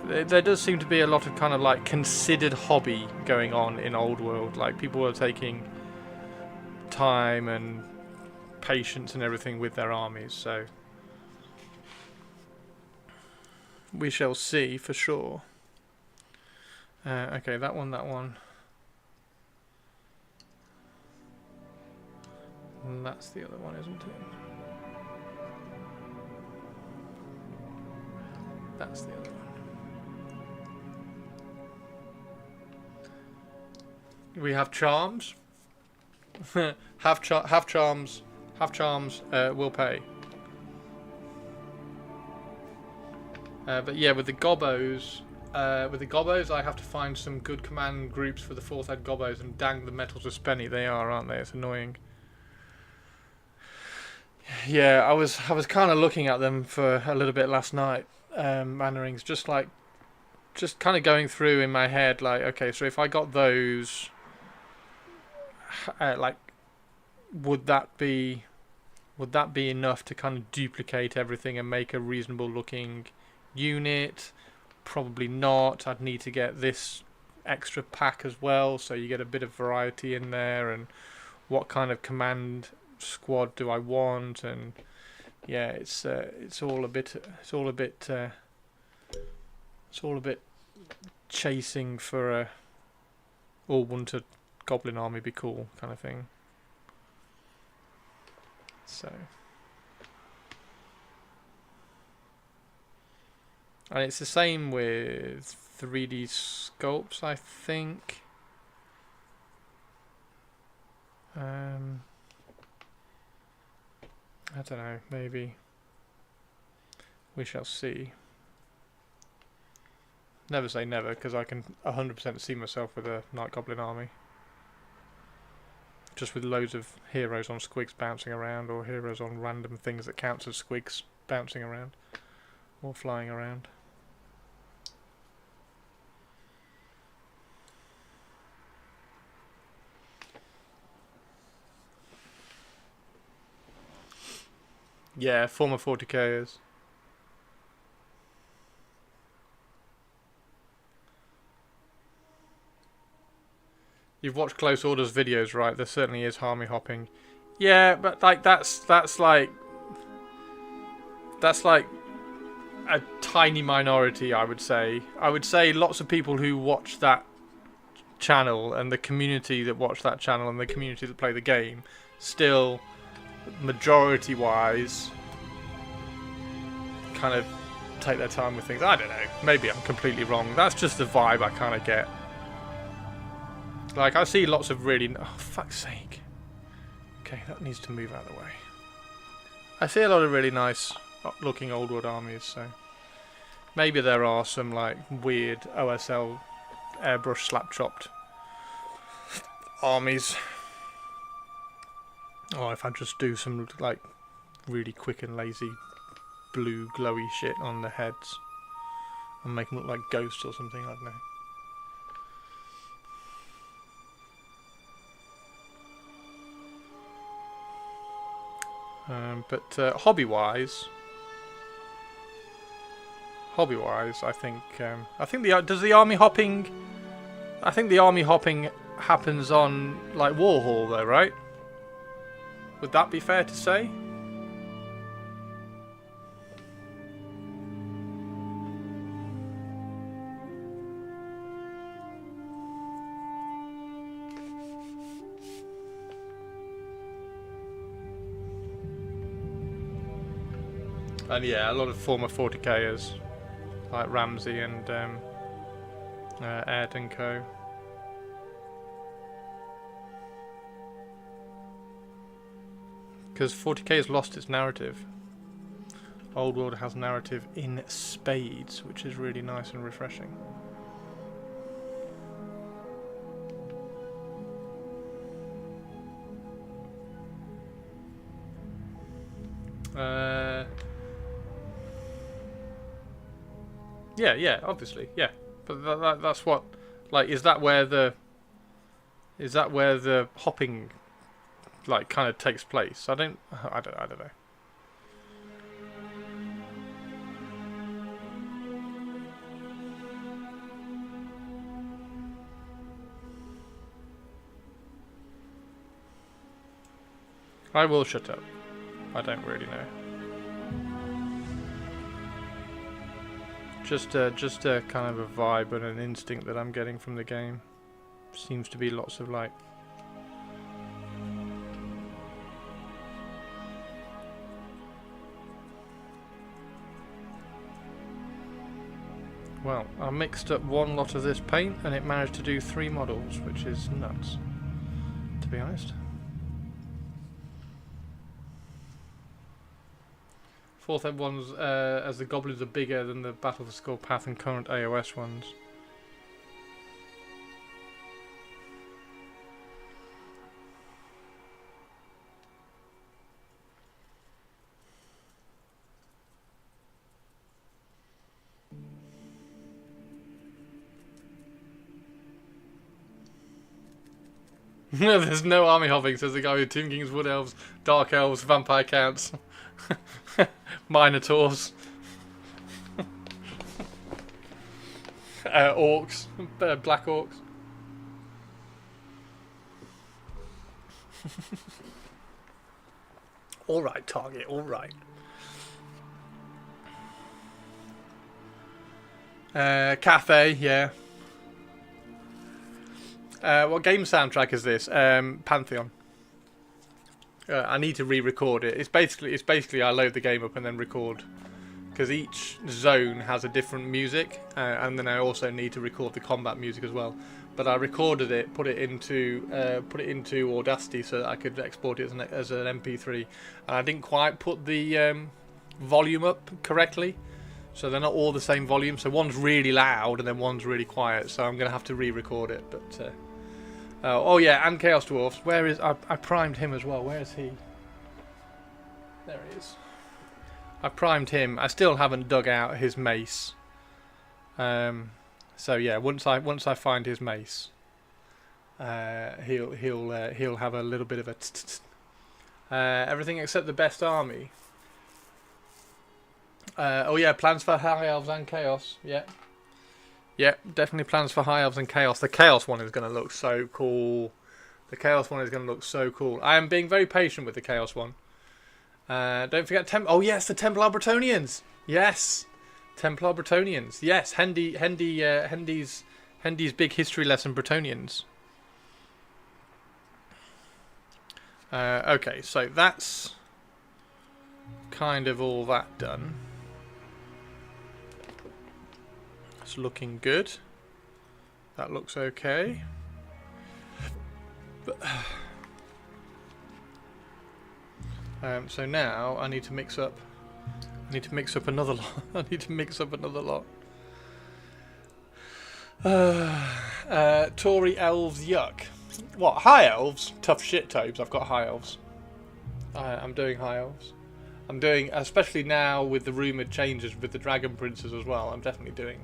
There does seem to be a lot of kind of like considered hobby going on in old world, like people are taking time and patience and everything with their armies, so we shall see for sure. Okay, that one. And that's the other one, isn't it? That's the other one. We have charms. have charms. Have charms. Will pay. But yeah, with the Gobbos, I have to find some good command groups for the 4th Ed Gobbos, and dang, the metals are spenny they are, aren't they? It's annoying. Yeah, I was kind of looking at them for a little bit last night, Mannerings, just kind of going through in my head, like, okay, so if I got those, like, would that be enough to kind of duplicate everything and make a reasonable looking unit? Probably not. I'd need to get this extra pack as well, so you get a bit of variety in there, and what kind of command squad do I want? And yeah, it's all a bit chasing for a all wanted goblin army be cool kind of thing. So, and it's the same with 3D sculpts, I think. I don't know, maybe. We shall see. Never say never, because I can 100% see myself with a Night Goblin army. Just with loads of heroes on squigs bouncing around, or heroes on random things that count as squigs bouncing around, or flying around. Yeah, former 40kers. You've watched Close Order's videos, right? There certainly is army hopping. Yeah, but like that's like a tiny minority, I would say. I would say lots of people who watch that channel and the community that watch that channel and the community that play the game still, majority wise, kind of take their time with things. I don't know, maybe I'm completely wrong. That's just the vibe I kind of get. Like, I see lots of really... Oh, fuck's sake. Okay, that needs to move out of the way. I see a lot of really nice looking old world armies, so maybe there are some like weird OSL airbrush slap chopped armies. Or if I just do some like really quick and lazy blue glowy shit on the heads and make them look like ghosts or something, I don't know. But hobby-wise, I think does the army hopping? I think the army hopping happens on like Warhol, though, right? Would that be fair to say? And yeah, a lot of former 40kers like Ramsey and Ed and Co. Because 40k has lost its narrative. Old World has narrative in spades, which is really nice and refreshing. Yeah, obviously, yeah. But that's what, like, is that where the hopping, like, kind of takes place? I don't know. I will shut up. I don't really know. Just a kind of a vibe and an instinct that I'm getting from the game. Seems to be lots of like. Well, I mixed up one lot of this paint and it managed to do 3 models, which is nuts, to be honest. Fourth ed ones, as the goblins are bigger than the Battle for Skull Path and current AOS ones. There's no army hopping, says the guy with Tomb Kings, Wood Elves, Dark Elves, Vampire Counts, Minotaurs, Orcs, Black Orcs. Alright, Target, alright. Cafe, yeah. What game soundtrack is this? Pantheon. I need to re-record it. It's basically I load the game up and then record, because each zone has a different music, and then I also need to record the combat music as well. But I recorded it, put it into Audacity so that I could export it as an MP3, and I didn't quite put the volume up correctly, so they're not all the same volume. So one's really loud and then one's really quiet. So I'm gonna have to re-record it, but. Oh yeah, and Chaos Dwarfs. Where is... I primed him as well. Where is he? There he is. I primed him. I still haven't dug out his mace. So yeah, once I find his mace, he'll have a little bit of a everything except the best army. Oh yeah, plans for High Elves and Chaos. Yeah. Yeah, definitely plans for High Elves and Chaos. The Chaos one is going to look so cool. The Chaos one is going to look so cool. I am being very patient with the Chaos one. Don't forget oh yes, the Templar Bretonians. Yes, Templar Bretonians. Yes, Hendy's big history lesson Bretonians. Okay, so that's kind of all that done. It's looking good. That looks okay. So now I need to mix up. Another lot. I need to mix up another lot. Tory elves, yuck. What? High elves? Tough shit, Tobes. I've got high elves. I'm doing high elves. I'm doing, especially now with the rumoured changes with the Dragon Princes as well. I'm definitely doing.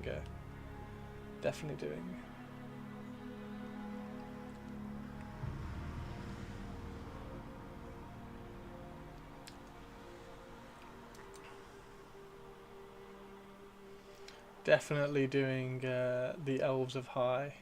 Definitely doing the Elves of High.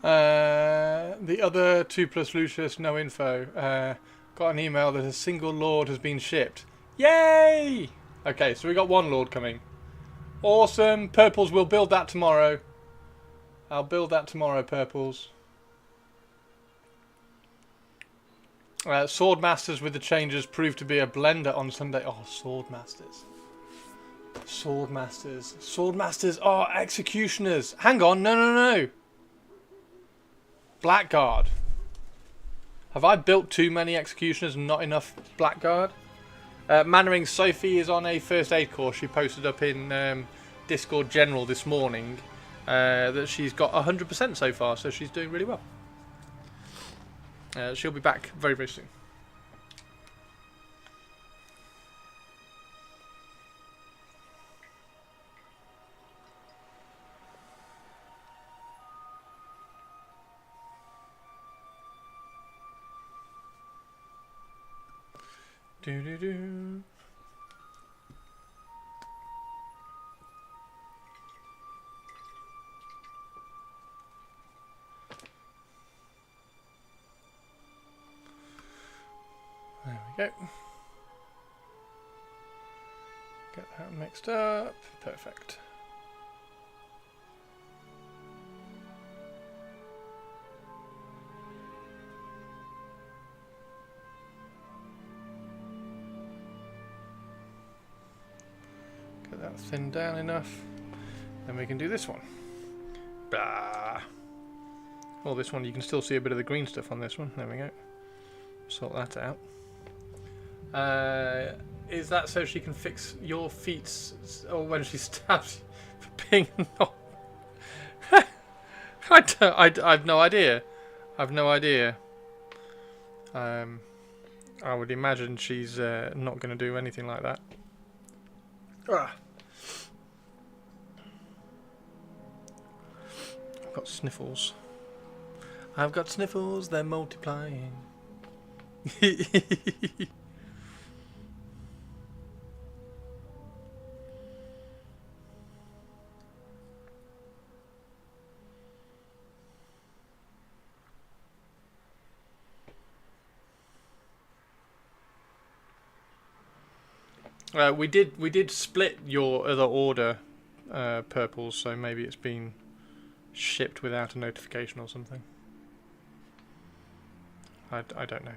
The other 2 plus Lucius, no info. Got an email that a single lord has been shipped. Yay! Okay, so we got 1 lord coming. Awesome. Purples, we'll build that tomorrow. I'll build that tomorrow, Purples. Swordmasters with the changes proved to be a blender on Sunday. Oh, Swordmasters. Swordmasters. Swordmasters are executioners. Hang on. No, no, no. Blackguard. Have I built too many executioners and not enough Blackguard? Mannering Sophie is on a first aid course. She posted up in Discord General this morning that she's got 100% so far, so she's doing really well. She'll be back very, very soon. Do-do-do. There we go. Get that mixed up. Perfect. Get that thinned down enough. Then we can do this one. Blah. Well, this one you can still see a bit of the green stuff on this one. There we go. Sort that out. Is that so she can fix your feet or when she stabs you for being not? I've no idea. I've no idea. I would imagine she's not going to do anything like that. Ah. I've got sniffles. I've got sniffles. They're multiplying. We did split your other order, Purples, so maybe it's been shipped without a notification or something. I don't know.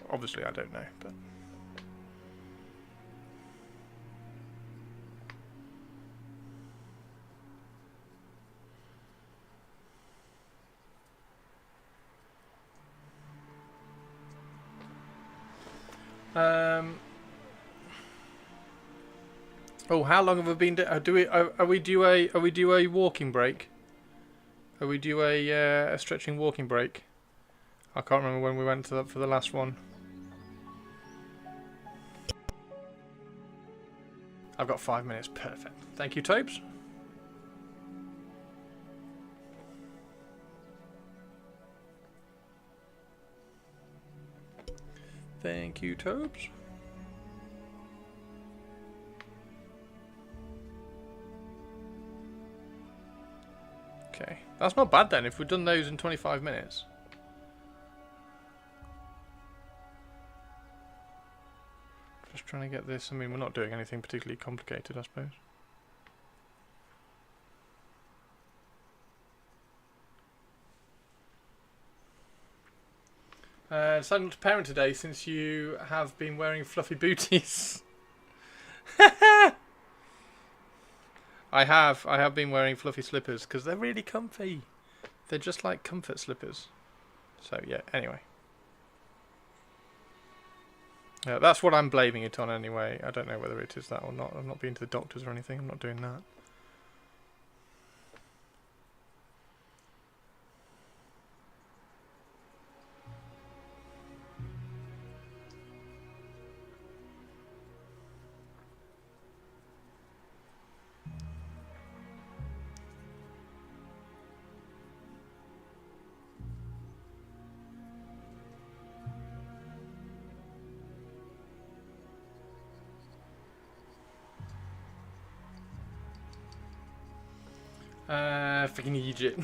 Obviously I don't know, but... Oh, how long have we been? Are we due a walking break? Are we due a stretching walking break? I can't remember when we went to for the last one. I've got 5 minutes. Perfect. Thank you, Tobes. Thank you, Tobes. Okay, that's not bad then, if we've done those in 25 minutes. Just trying to get this, I mean, we're not doing anything particularly complicated, I suppose. Decided not to parent today since you have been wearing fluffy booties. I have been wearing fluffy slippers because they're really comfy. They're just like comfort slippers. So yeah, anyway. That's what I'm blaming it on anyway. I don't know whether it is that or not. I've not been to the doctors or anything. I'm not doing that. Fucking Egypt.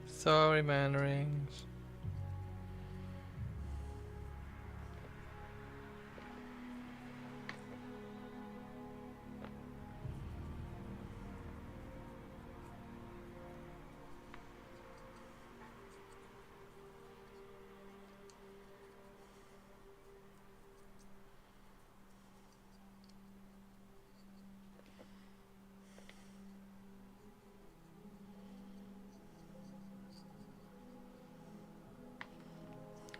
Sorry, man rings.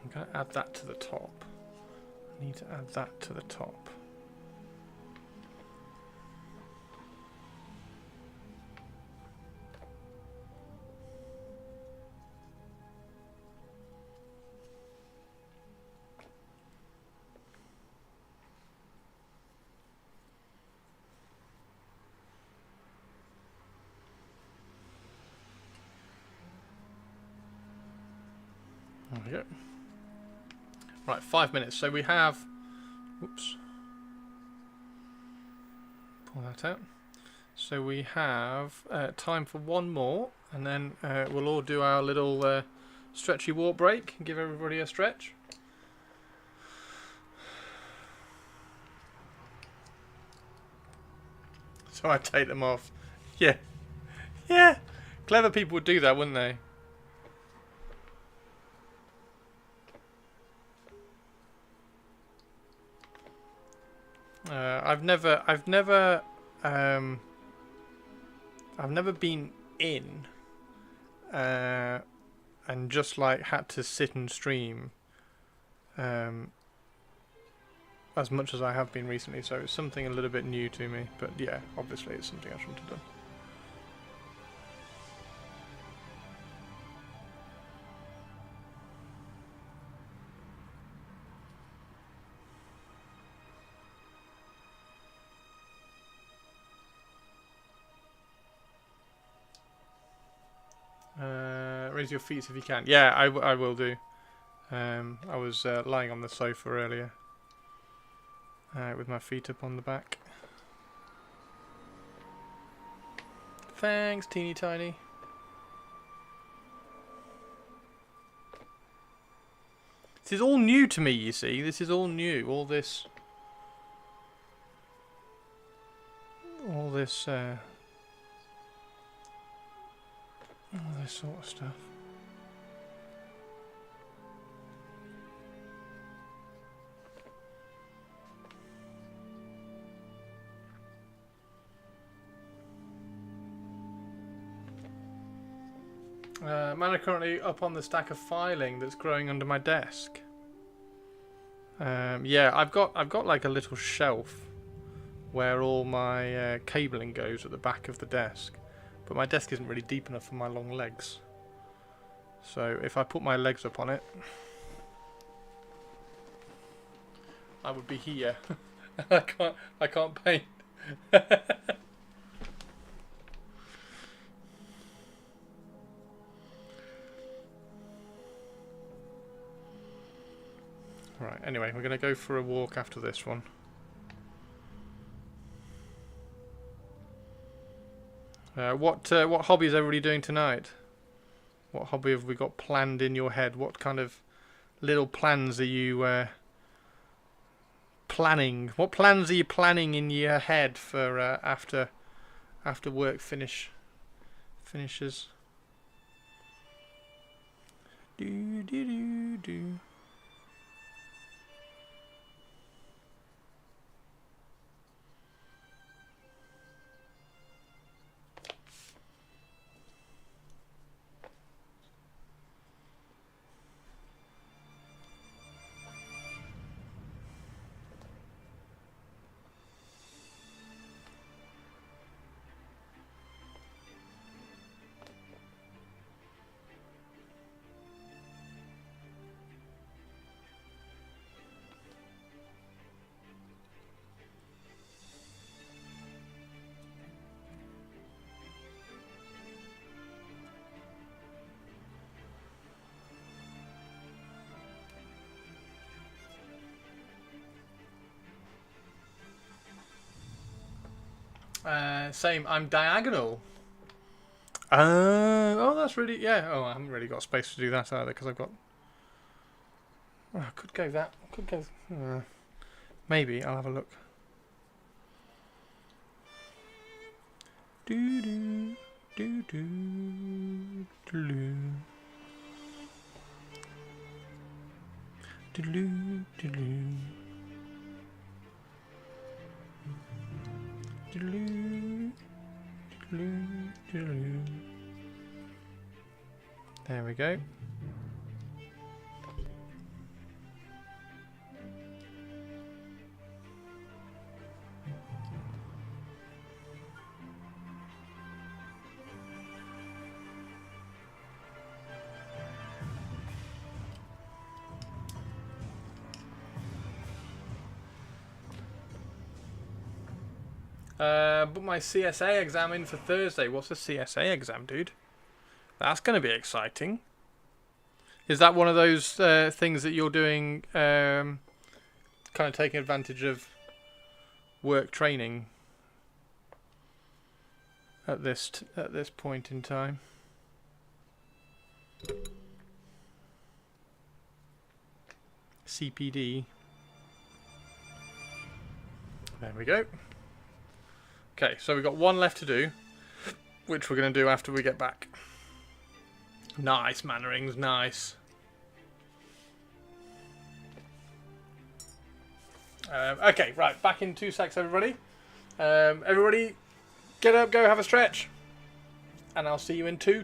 I'm going to add that to the top. I need to add that to the top. There we go. Right, 5 minutes. So we have... Whoops. Pull that out. So we have time for one more, and then we'll all do our little stretchy walk break and give everybody a stretch. So I take them off. Yeah. Yeah. Clever people would do that, wouldn't they? I've never been in and just like had to sit and stream as much as I have been recently, so it's something a little bit new to me, but yeah, obviously it's something I shouldn't have done. Raise your feet if you can. Yeah, I will do. I was lying on the sofa earlier with my feet up on the back. Thanks, teeny tiny. This is all new to me, you see. This is all new. All this sort of stuff. Mine are currently up on the stack of filing that's growing under my desk. Yeah, I've got like a little shelf where all my cabling goes at the back of the desk, but my desk isn't really deep enough for my long legs. So if I put my legs up on it, I would be here. I can't paint. Right, anyway, we're going to go for a walk after this one. What hobby is everybody doing tonight? What hobby have we got planned in your head? What kind of little plans are you planning? What plans are you planning in your head for after work finishes? Do. Same. I'm diagonal. Oh, that's really yeah. Oh, I haven't really got space to do that either because I've got. Oh, I could go that. Could go. Maybe I'll have a look. Do do do do do do do do do. There we go. Put my CSA exam in for Thursday. What's the CSA exam, dude? That's going to be exciting. Is that one of those things that you're doing, kind of taking advantage of work training at this point in time? CPD. There we go. Okay, so we've got one left to do, which we're going to do after we get back. Nice, Mannerings, nice. Okay, right, back in 2 secs, everybody. Everybody, get up, go have a stretch. And I'll see you in 2.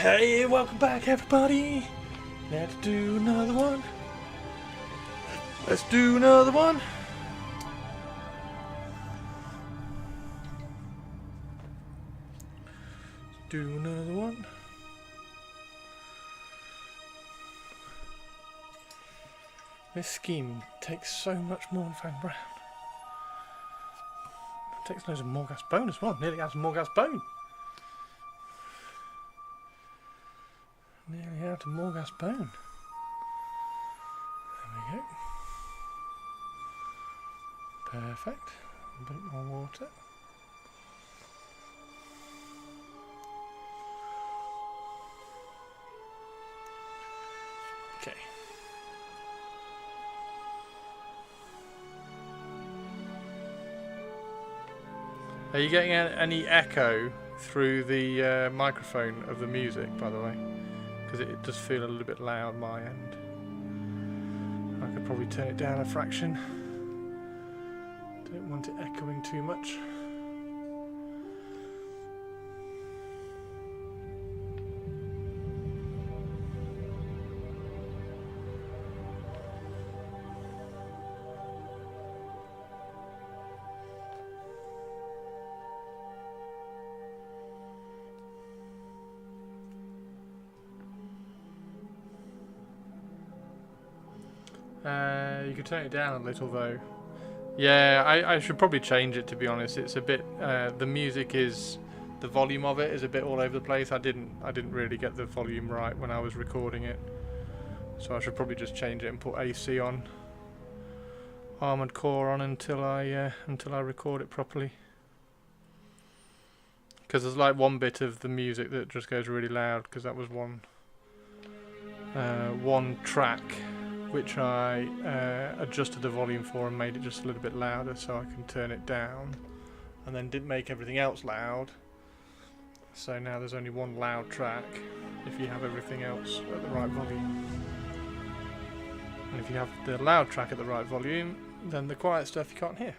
Hey, welcome back, everybody. Let's do another one. Let's do another one. Let's do another one. This scheme takes so much more than Fan Brown. It takes loads of Morgas bone as well. Nearly has Morgas bone. Nearly out of Morgas bone. There we go. Perfect. A bit more water. Okay. Are you getting any echo through the microphone of the music, by the way? Because it does feel a little bit loud my end. I could probably turn it down a fraction. Don't want it echoing too much. You could turn it down a little though. Yeah, I should probably change it, to be honest. It's a bit the music is, the volume of it is a bit all over the place. I didn't really get the volume right when I was recording it, so I should probably just change it and put AC on, Armored Core on until I record it properly. Because there's like one bit of the music that just goes really loud, because that was one track which I adjusted the volume for and made it just a little bit louder so I can turn it down, and then didn't make everything else loud. So now there's only one loud track if you have everything else at the right volume. And if you have the loud track at the right volume, then the quiet stuff you can't hear.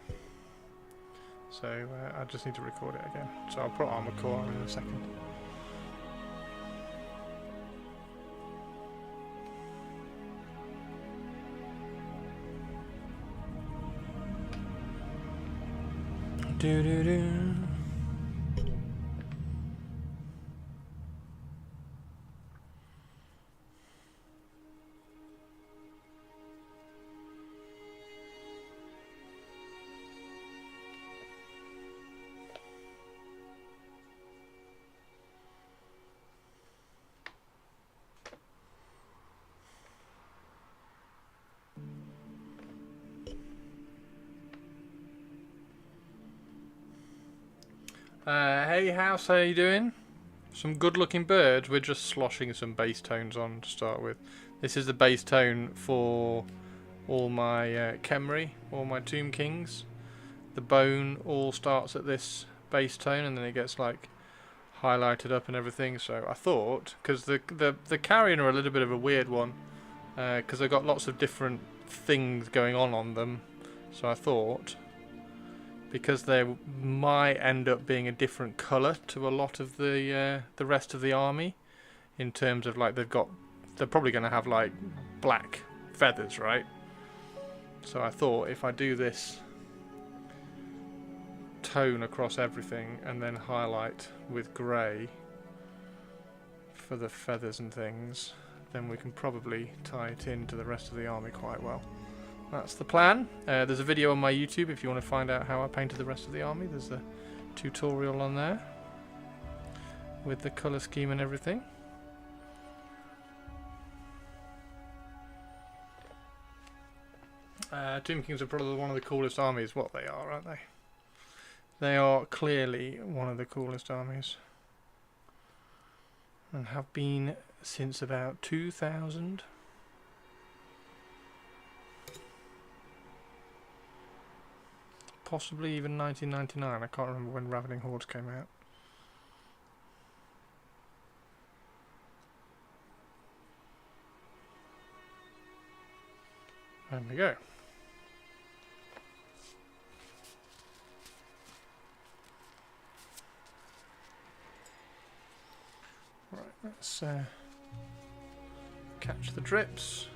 So I just need to record it again. So I'll put Armored Core on in a second. Do-do-do. Hey House, how you doing? Some good looking birds. We're just sloshing some bass tones on to start with. This is the bass tone for all my Khemri, all my Tomb Kings. The bone all starts at this bass tone and then it gets like highlighted up and everything. So I thought, because the Carrion are a little bit of a weird one, because they've got lots of different things going on them. So I thought, because they might end up being a different colour to a lot of the rest of the army, in terms of like they're probably going to have like black feathers, right? So I thought if I do this tone across everything and then highlight with grey for the feathers and things, then we can probably tie it into the rest of the army quite well. That's the plan. There's a video on my YouTube if you want to find out how I painted the rest of the army. There's a tutorial on there with the colour scheme and everything. Tomb Kings are probably one of the coolest armies. What they are, aren't they? They are clearly one of the coolest armies, and have been since about 2000. Possibly even 1999. I can't remember when Ravening Hordes came out. There we go. Right. Let's catch the drips.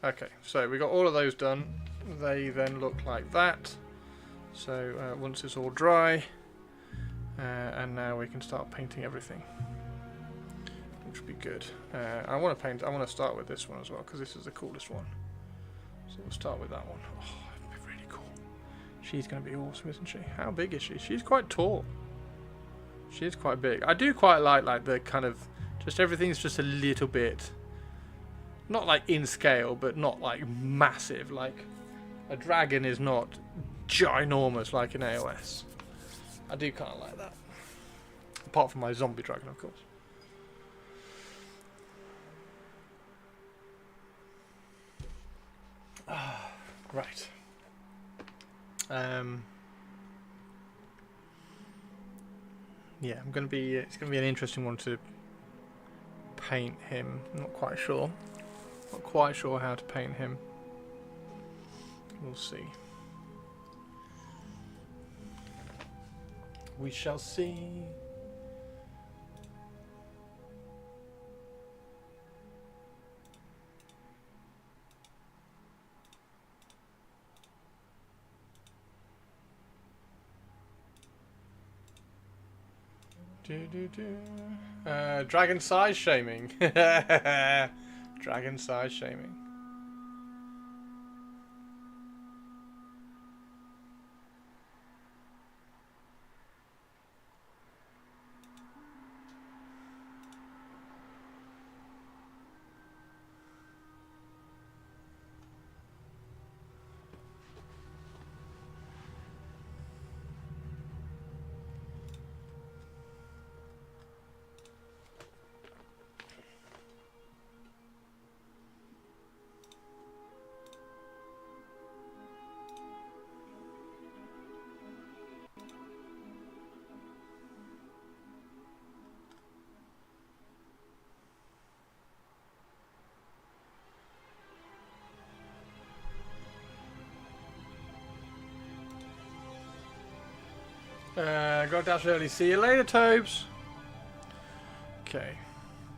Okay, so we got all of those done. They then look like that. So once it's all dry, and now we can start painting everything, which would be good. I want to start with this one as well because this is the coolest one. So we'll start with that one. Oh, that'd be really cool. She's going to be awesome, isn't she? How big is she? She's quite tall. She is quite big. I do quite like the kind of just everything's just a little bit. Not like in scale, but not like massive. Like a dragon is not ginormous like in AOS. I do kind of like that. Apart from my zombie dragon, of course. Right. Yeah, it's gonna be an interesting one to paint him. Not quite sure how to paint him. We'll see. We shall see. Dragon size shaming. Dragon size shaming. Got dash early. See you later, Tobes. Okay,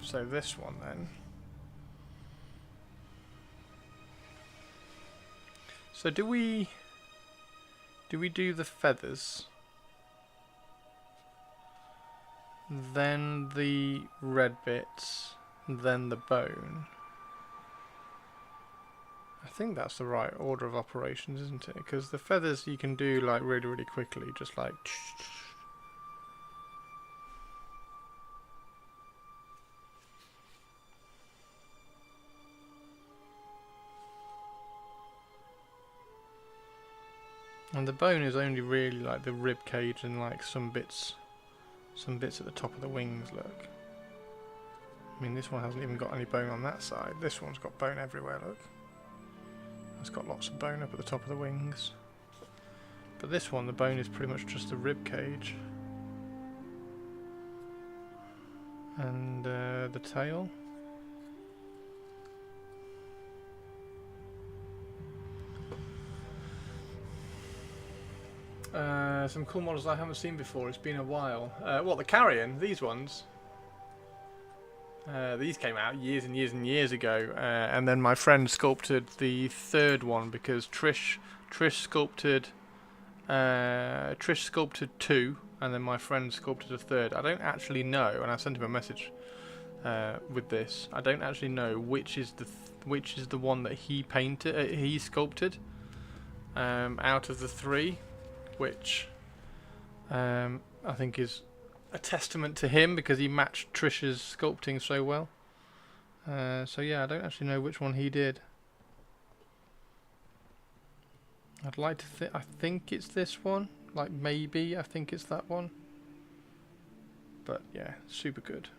so this one then. So do we do the feathers, then the red bits, then the bone? I think that's the right order of operations, isn't it? Because the feathers you can do like really, really quickly, just like. And the bone is only really like the rib cage and like some bits at the top of the wings. Look. I mean, this one hasn't even got any bone on that side. This one's got bone everywhere. Look. It's got lots of bone up at the top of the wings. But this one, the bone is pretty much just the rib cage. And the tail. Some cool models I haven't seen before. It's been a while. What, the Carrion? These ones? These came out years and years and years ago, and then my friend sculpted the third one because Trish sculpted two, and then my friend sculpted a third. I don't actually know, and I sent him a message with this. I don't actually know which is the one that he painted, he sculpted out of the three, which I think is a testament to him because he matched Trish's sculpting so well. So yeah, I don't actually know which one he did. I'd like to I think it's this one. Like maybe I think it's that one. But yeah, super good.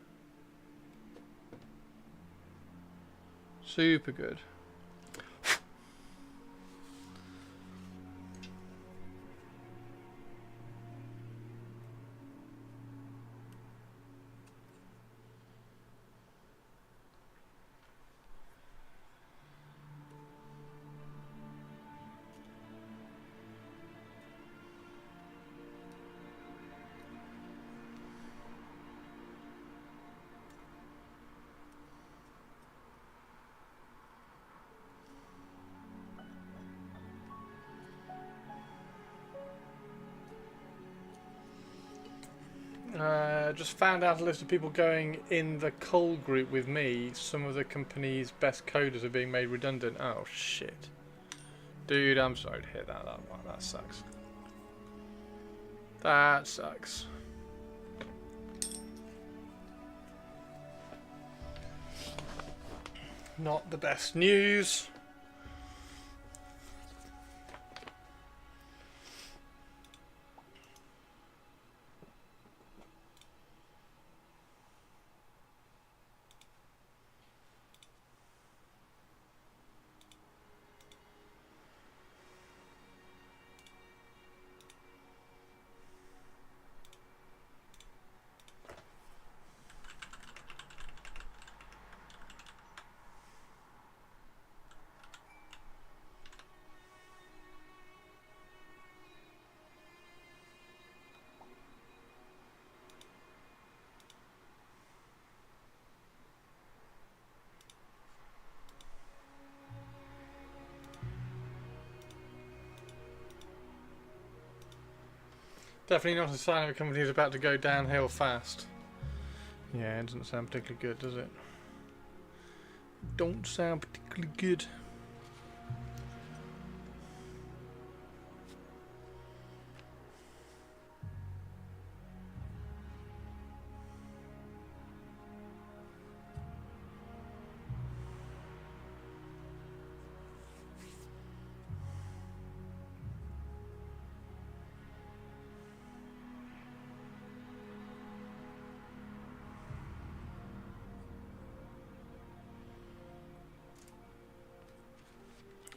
Super good. Just found out a list of people going in the coal group with me. Some of the company's best coders are being made redundant. Oh shit. Dude, I'm sorry to hear that. That sucks. That sucks. Not the best news. Definitely not a sign of a company that's about to go downhill fast. Yeah, it doesn't sound particularly good, does it? Don't sound particularly good.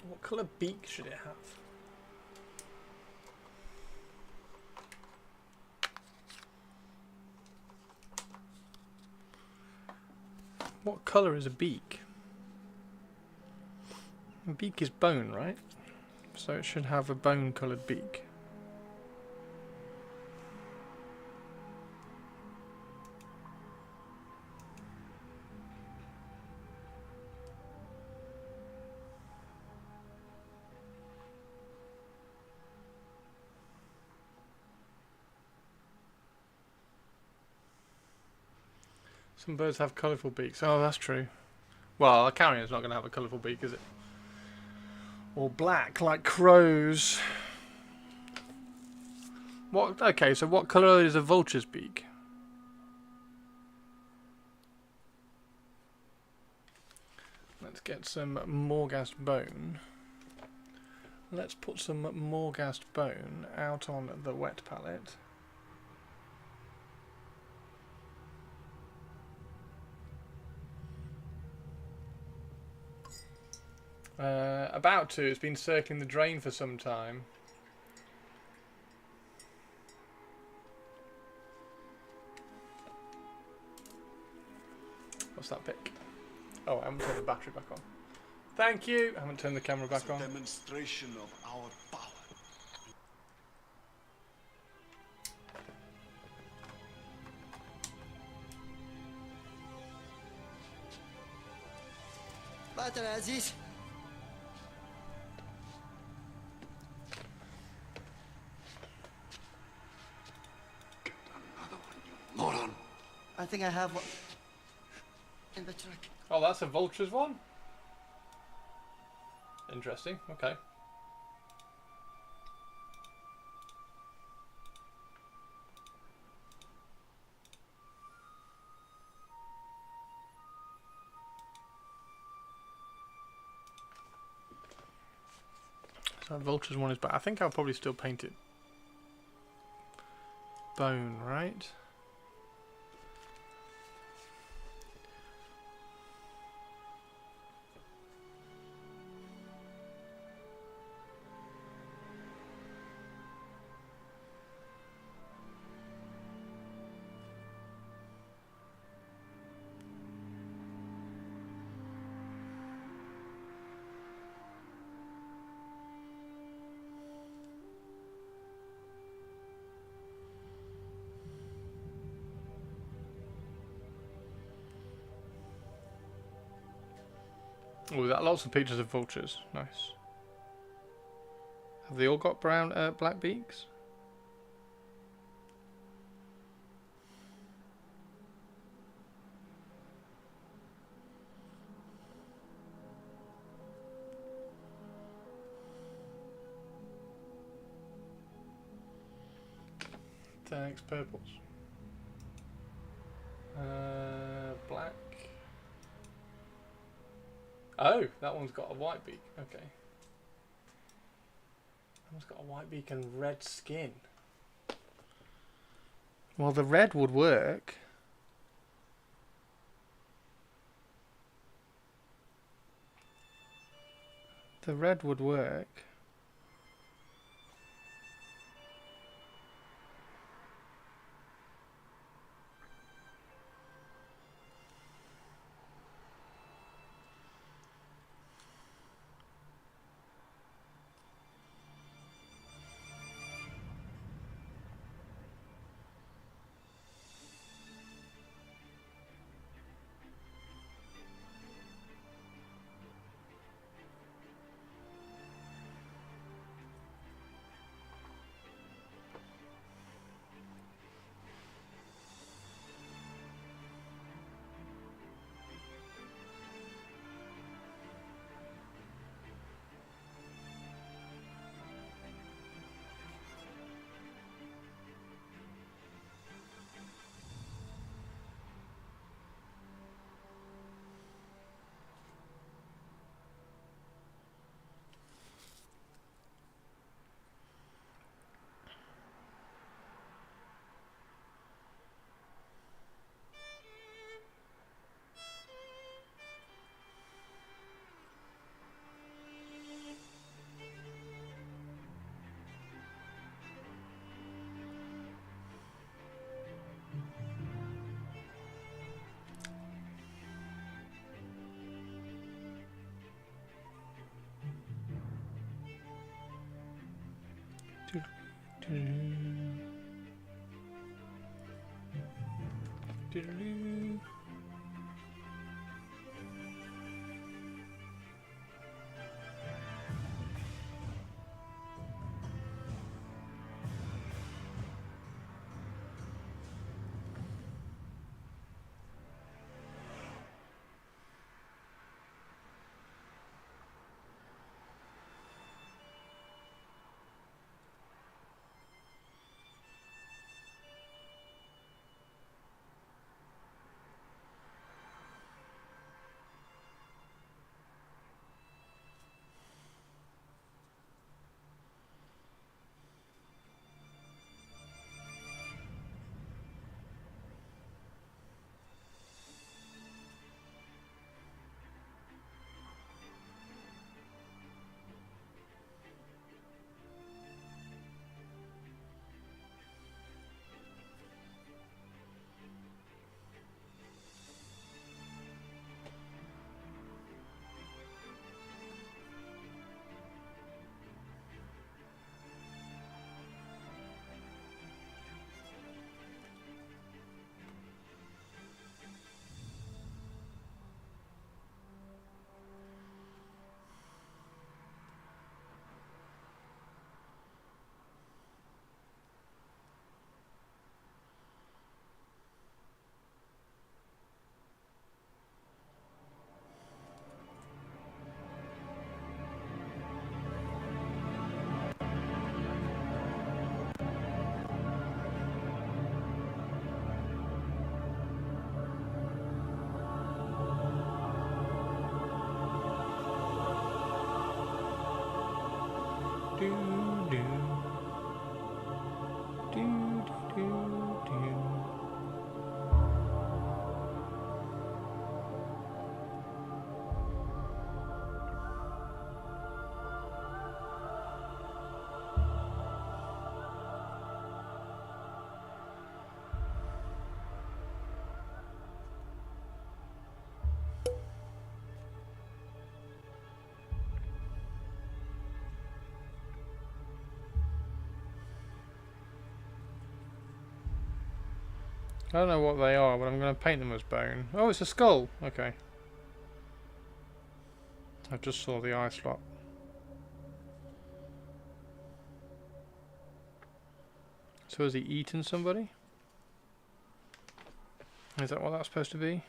What colour beak should it have? What colour is a beak? A beak is bone, right? So it should have a bone coloured beak. Some birds have colourful beaks. Oh, that's true. Well, a carrion's not going to have a colourful beak, is it? Or black, like crows. What? Okay, so what colour is a vulture's beak? Let's get some Morghast bone. Let's put some Morghast bone out on the wet palette. About to. It's been circling the drain for some time. What's that pick? Oh, I haven't turned the battery back on. Thank you. I haven't turned the camera back on. Demonstration of our power. باتر يا عزيز. Moron. I think I have one in the truck. Oh, that's a vulture's one? Interesting, okay. So vulture's one is back. I think I'll probably still paint it bone, right? Oh, we've got lots of pictures of vultures. Nice. Have they all got brown, black beaks? 10x purples. Black. Oh, that one's got a white beak. Okay. That one's got a white beak and red skin. Well, the red would work. The red would work. I don't know what they are, but I'm going to paint them as bone. Oh, it's a skull. Okay. I just saw the eye slot. So has he eaten somebody? Is that what that's supposed to be?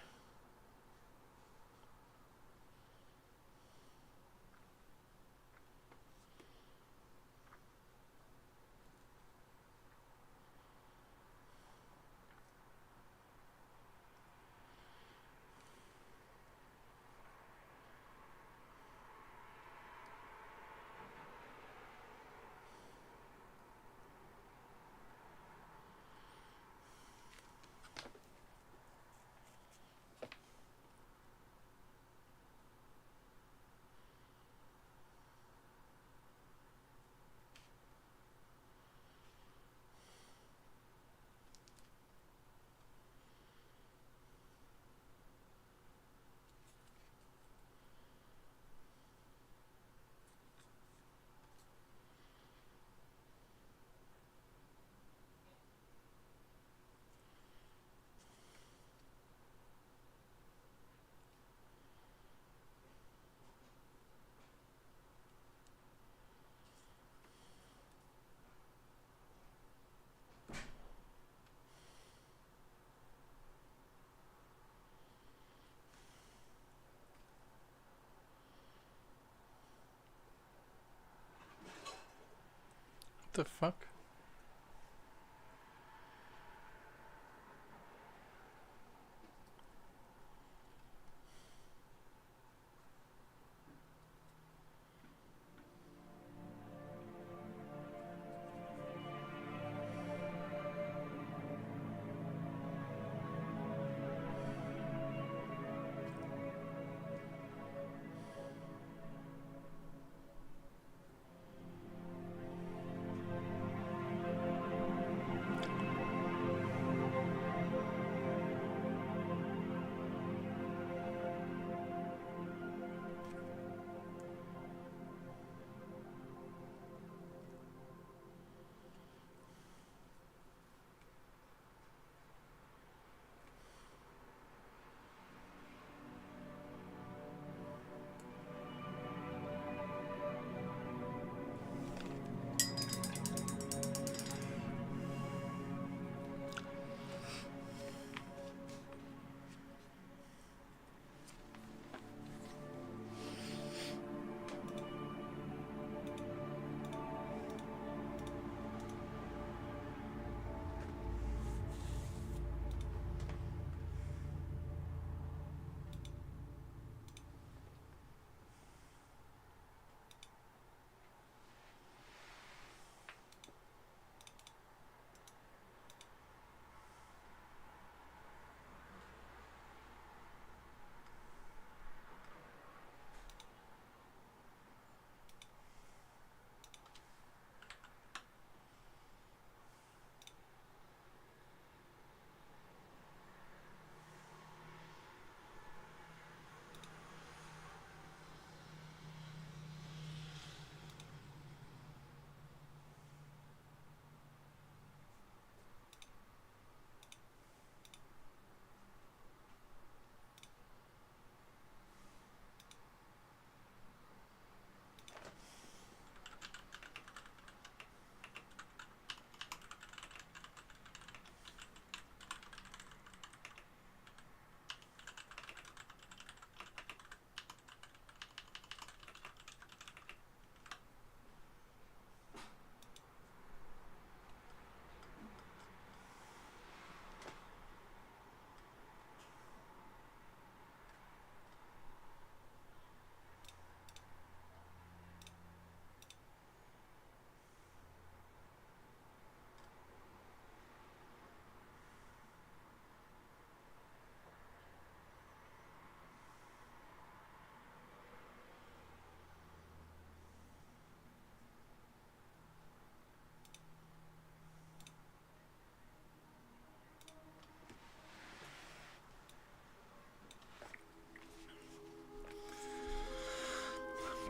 the fuck?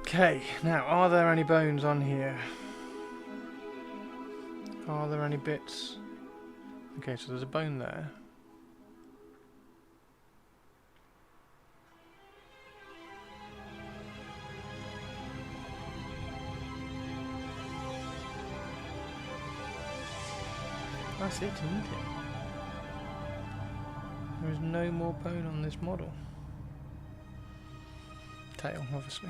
Okay, now are there any bones on here? Are there any bits? Okay, so there's a bone there. That's it, isn't it? There is no more bone on this model. Tail, obviously.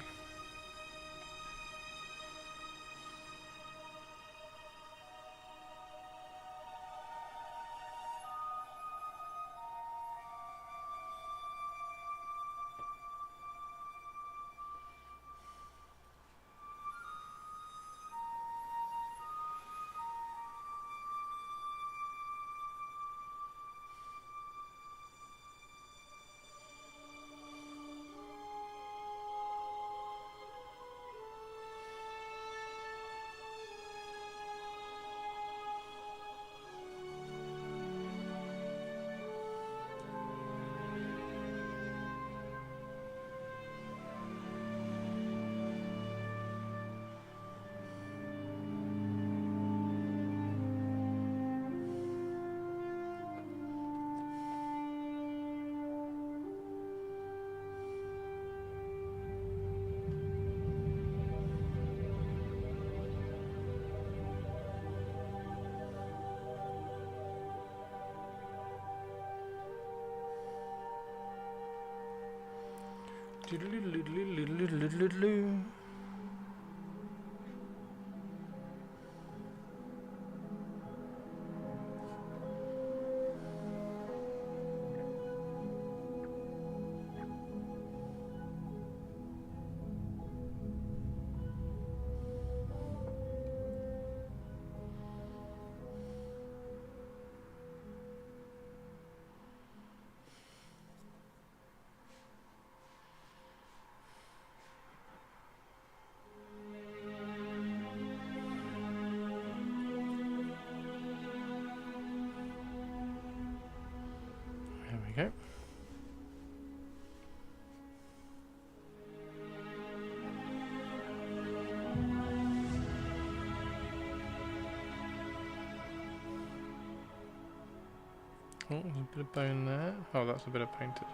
go. Oh, there's a bit of bone there. Oh, that's a bit of painted.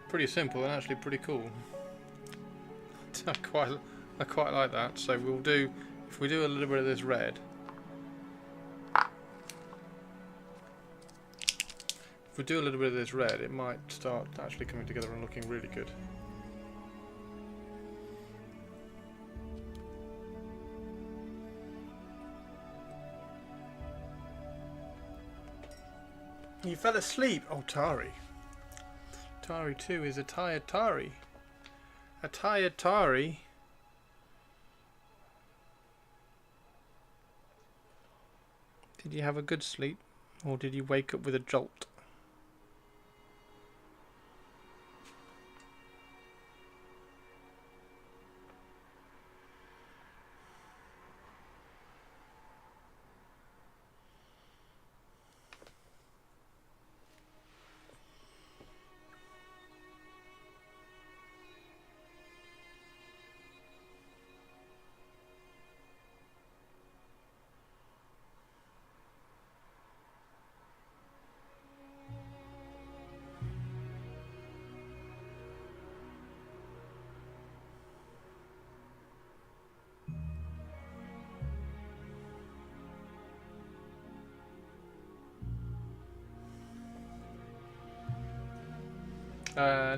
Pretty simple and actually pretty cool. I quite like that. So we'll do, if we do a little bit of this red. If we do a little bit of this red, it might start actually coming together and looking really good. You fell asleep. Oh, Tari. Tari 2 is a tired Tari. A tired Tari. Did you have a good sleep? Or did you wake up with a jolt?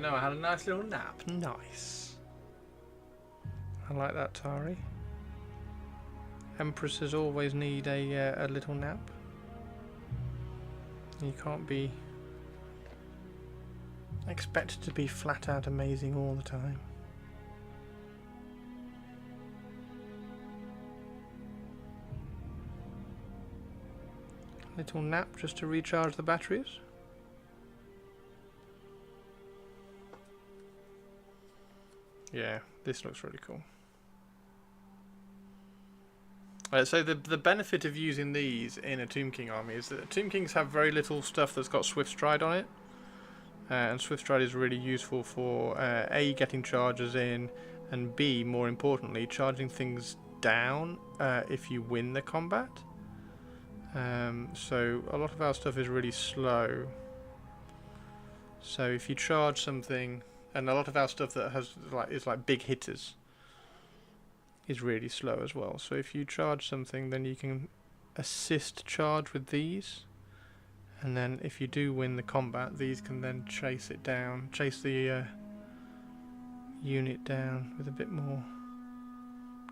No, I had a nice little nap. Nice. I like that, Tari. Empresses always need a little nap. You can't be expected to be flat out amazing all the time. Little nap just to recharge the batteries. Yeah, this looks really cool. So the benefit of using these in a Tomb King army is that Tomb Kings have very little stuff that's got Swift Stride on it. And Swift Stride is really useful for A, getting charges in, and B, more importantly, charging things down if you win the combat. So a lot of our stuff is really slow. So if you charge something, and a lot of our stuff that is like big hitters is really slow as well. So if you charge something, then you can assist charge with these, and then if you do win the combat, these can then chase it down, chase the unit down with a bit more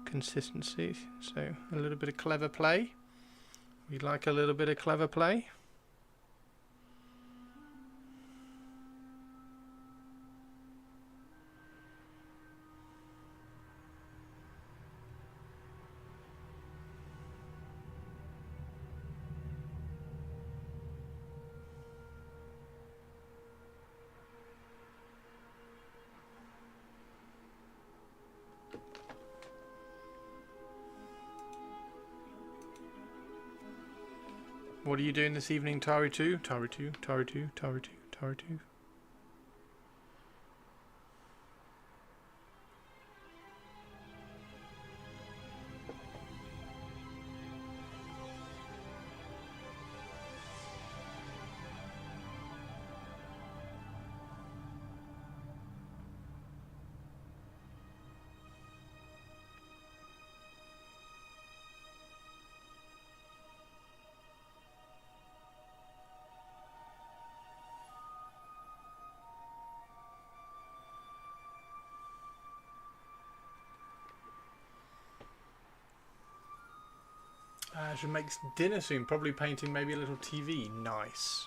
consistency. So a little bit of clever play. We like a little bit of clever play. What are you doing this evening, Tari 2? Tari 2, Tari 2, Tari 2, Tari 2. I should make dinner soon. Probably painting maybe a little TV. Nice.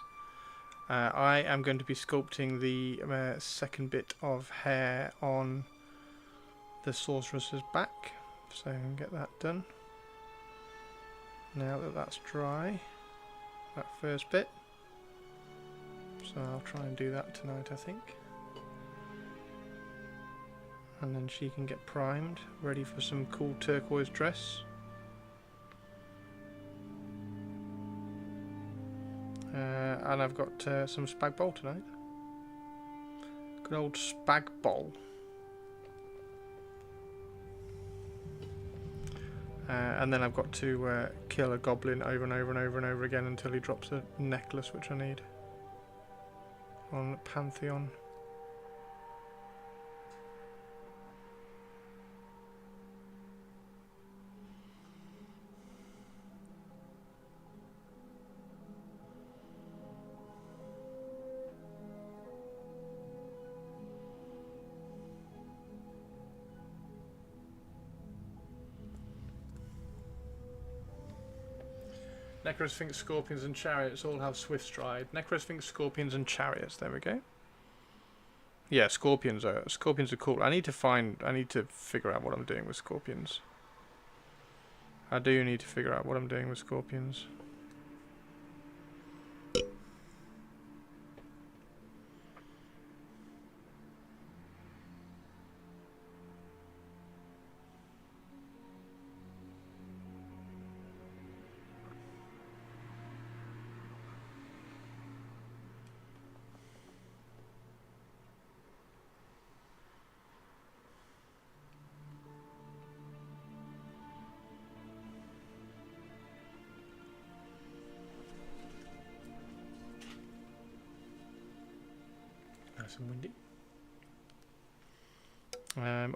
I am going to be sculpting the second bit of hair on the sorceress's back. So I can get that done. Now that that's dry. That first bit. So I'll try and do that tonight, I think. And then she can get primed. Ready for some cool turquoise dress. And I've got some spag bol tonight. Good old spag bol. And then I've got to kill a goblin over and over and over and over again until he drops a necklace, which I need on Pantheon. Necrosphinx, scorpions and chariots all have swift stride. Necrosphinx, scorpions and chariots, there we go. Yeah, scorpions are cool. I need to figure out what I'm doing with scorpions. I do need to figure out what I'm doing with scorpions. Nice and windy.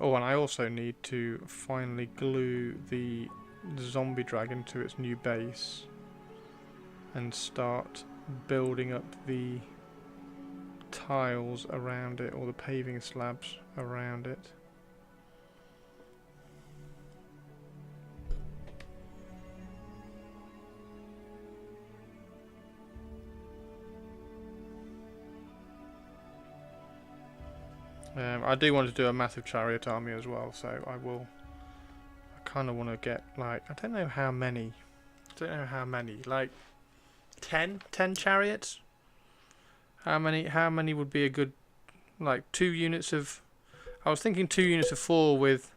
Oh, and I also need to finally glue the zombie dragon to its new base and start building up the tiles around it, or the paving slabs around it. I do want to do a massive chariot army as well, so I kind of want to get, like, I don't know how many, like 10 chariots. How many would be a good, like 2 units of, I was thinking 2 units of 4 with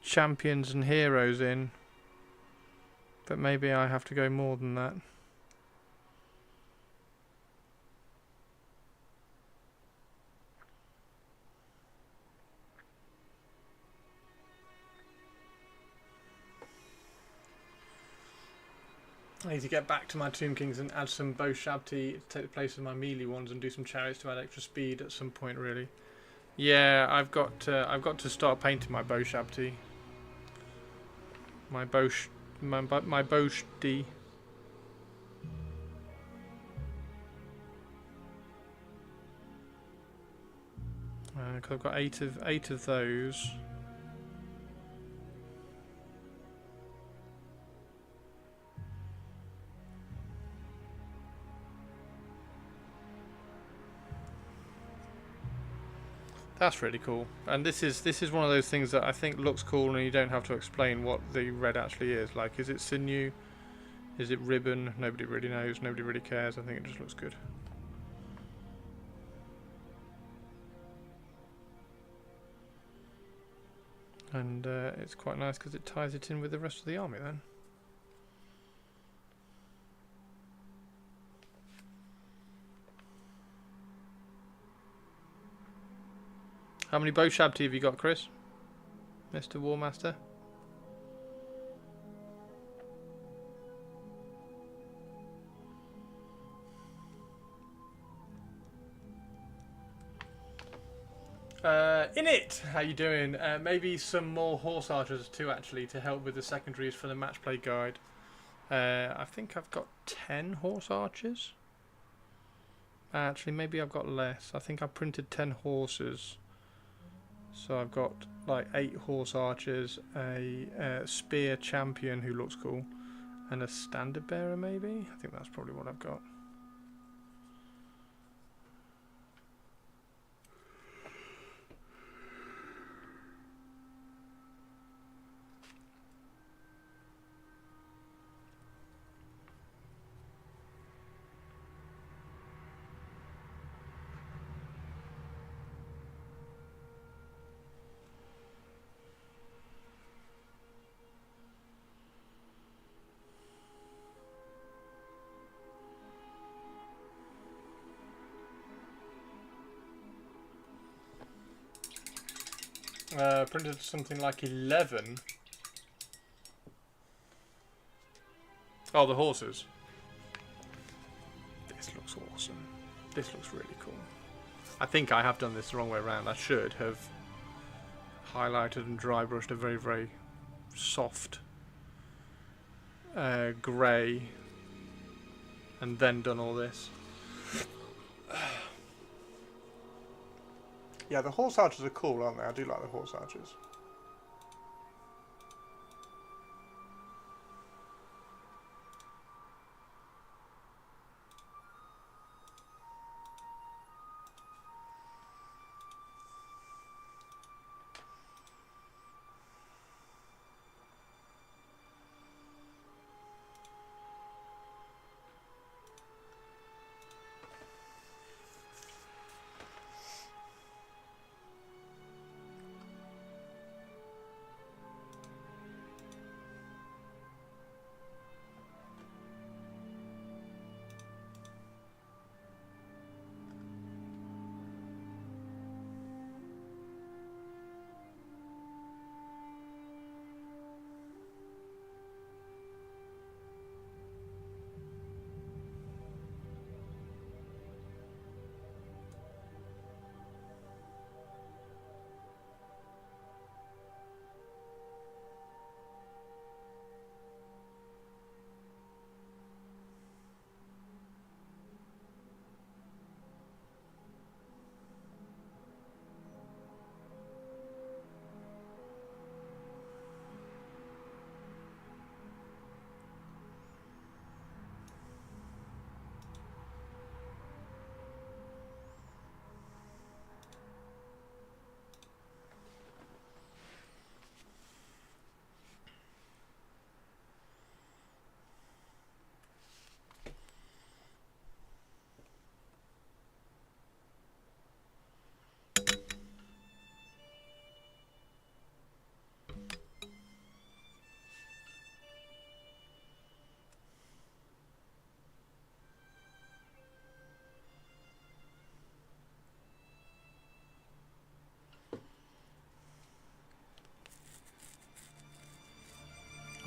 champions and heroes in, but maybe I have to go more than that. I need to get back to my Tomb Kings and add some bow shabti to take the place of my melee ones, and do some chariots to add extra speed at some point. Really, yeah. I've got to start painting my bow shabti. My bow shdi. Because I've got eight of those. That's really cool, and this is one of those things that I think looks cool, and you don't have to explain what the red actually is. Like, is it sinew? Is it ribbon? Nobody really knows. Nobody really cares. I think it just looks good. And it's quite nice because it ties it in with the rest of the army then. How many bow shabti have you got, Chris? Mr. Warmaster? In it, how you doing? Maybe some more horse archers too, actually, to help with the secondaries for the match play guide. I think I've got 10 horse archers. Actually, maybe I've got less. I think I printed 10 horses. So I've got like 8 horse archers, a spear champion who looks cool, and a standard bearer maybe? I think that's probably what I've got. Printed something like 11. Oh, the horses. This looks awesome. This looks really cool. I think I have done this the wrong way around. I should have highlighted and dry brushed a very, very soft grey and then done all this. Yeah, the horse archers are cool, aren't they? I do like the horse archers.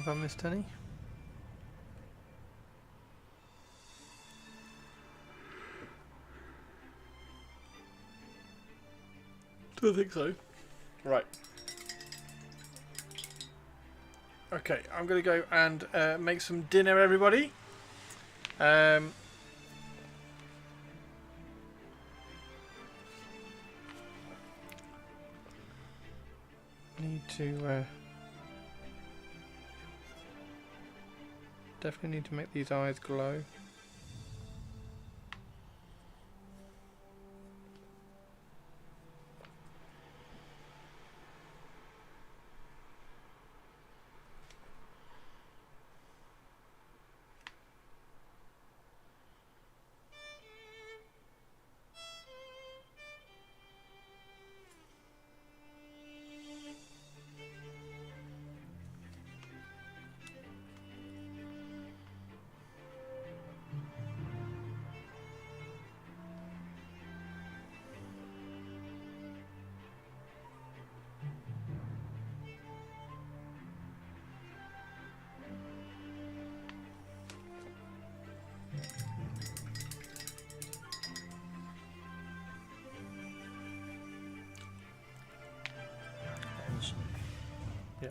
Have I missed any? Don't think so. Right. Okay, I'm going to go and make some dinner, everybody. Need to... definitely need to make these eyes glow.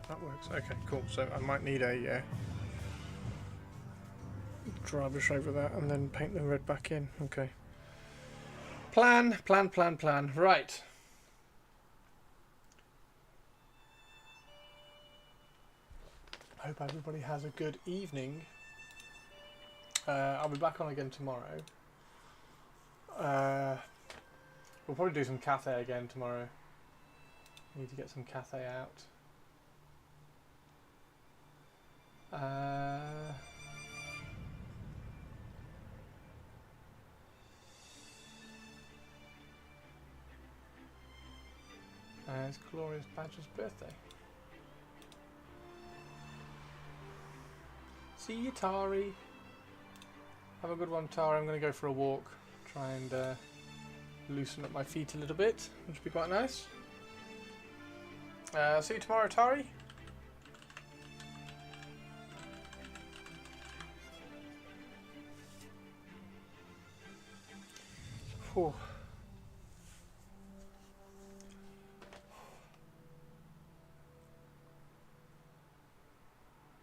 that works. Okay, cool. So I might need a dry brush over that and then paint the red back in. Okay. Plan. Right. I hope everybody has a good evening. I'll be back on again tomorrow. We'll probably do some Cathay again tomorrow. Need to get some Cathay out. It's Glorious Badger's birthday. See you, Tari. Have a good one, Tari. I'm going to go for a walk. Try and loosen up my feet a little bit, which would be quite nice. See you tomorrow, Tari. Whew.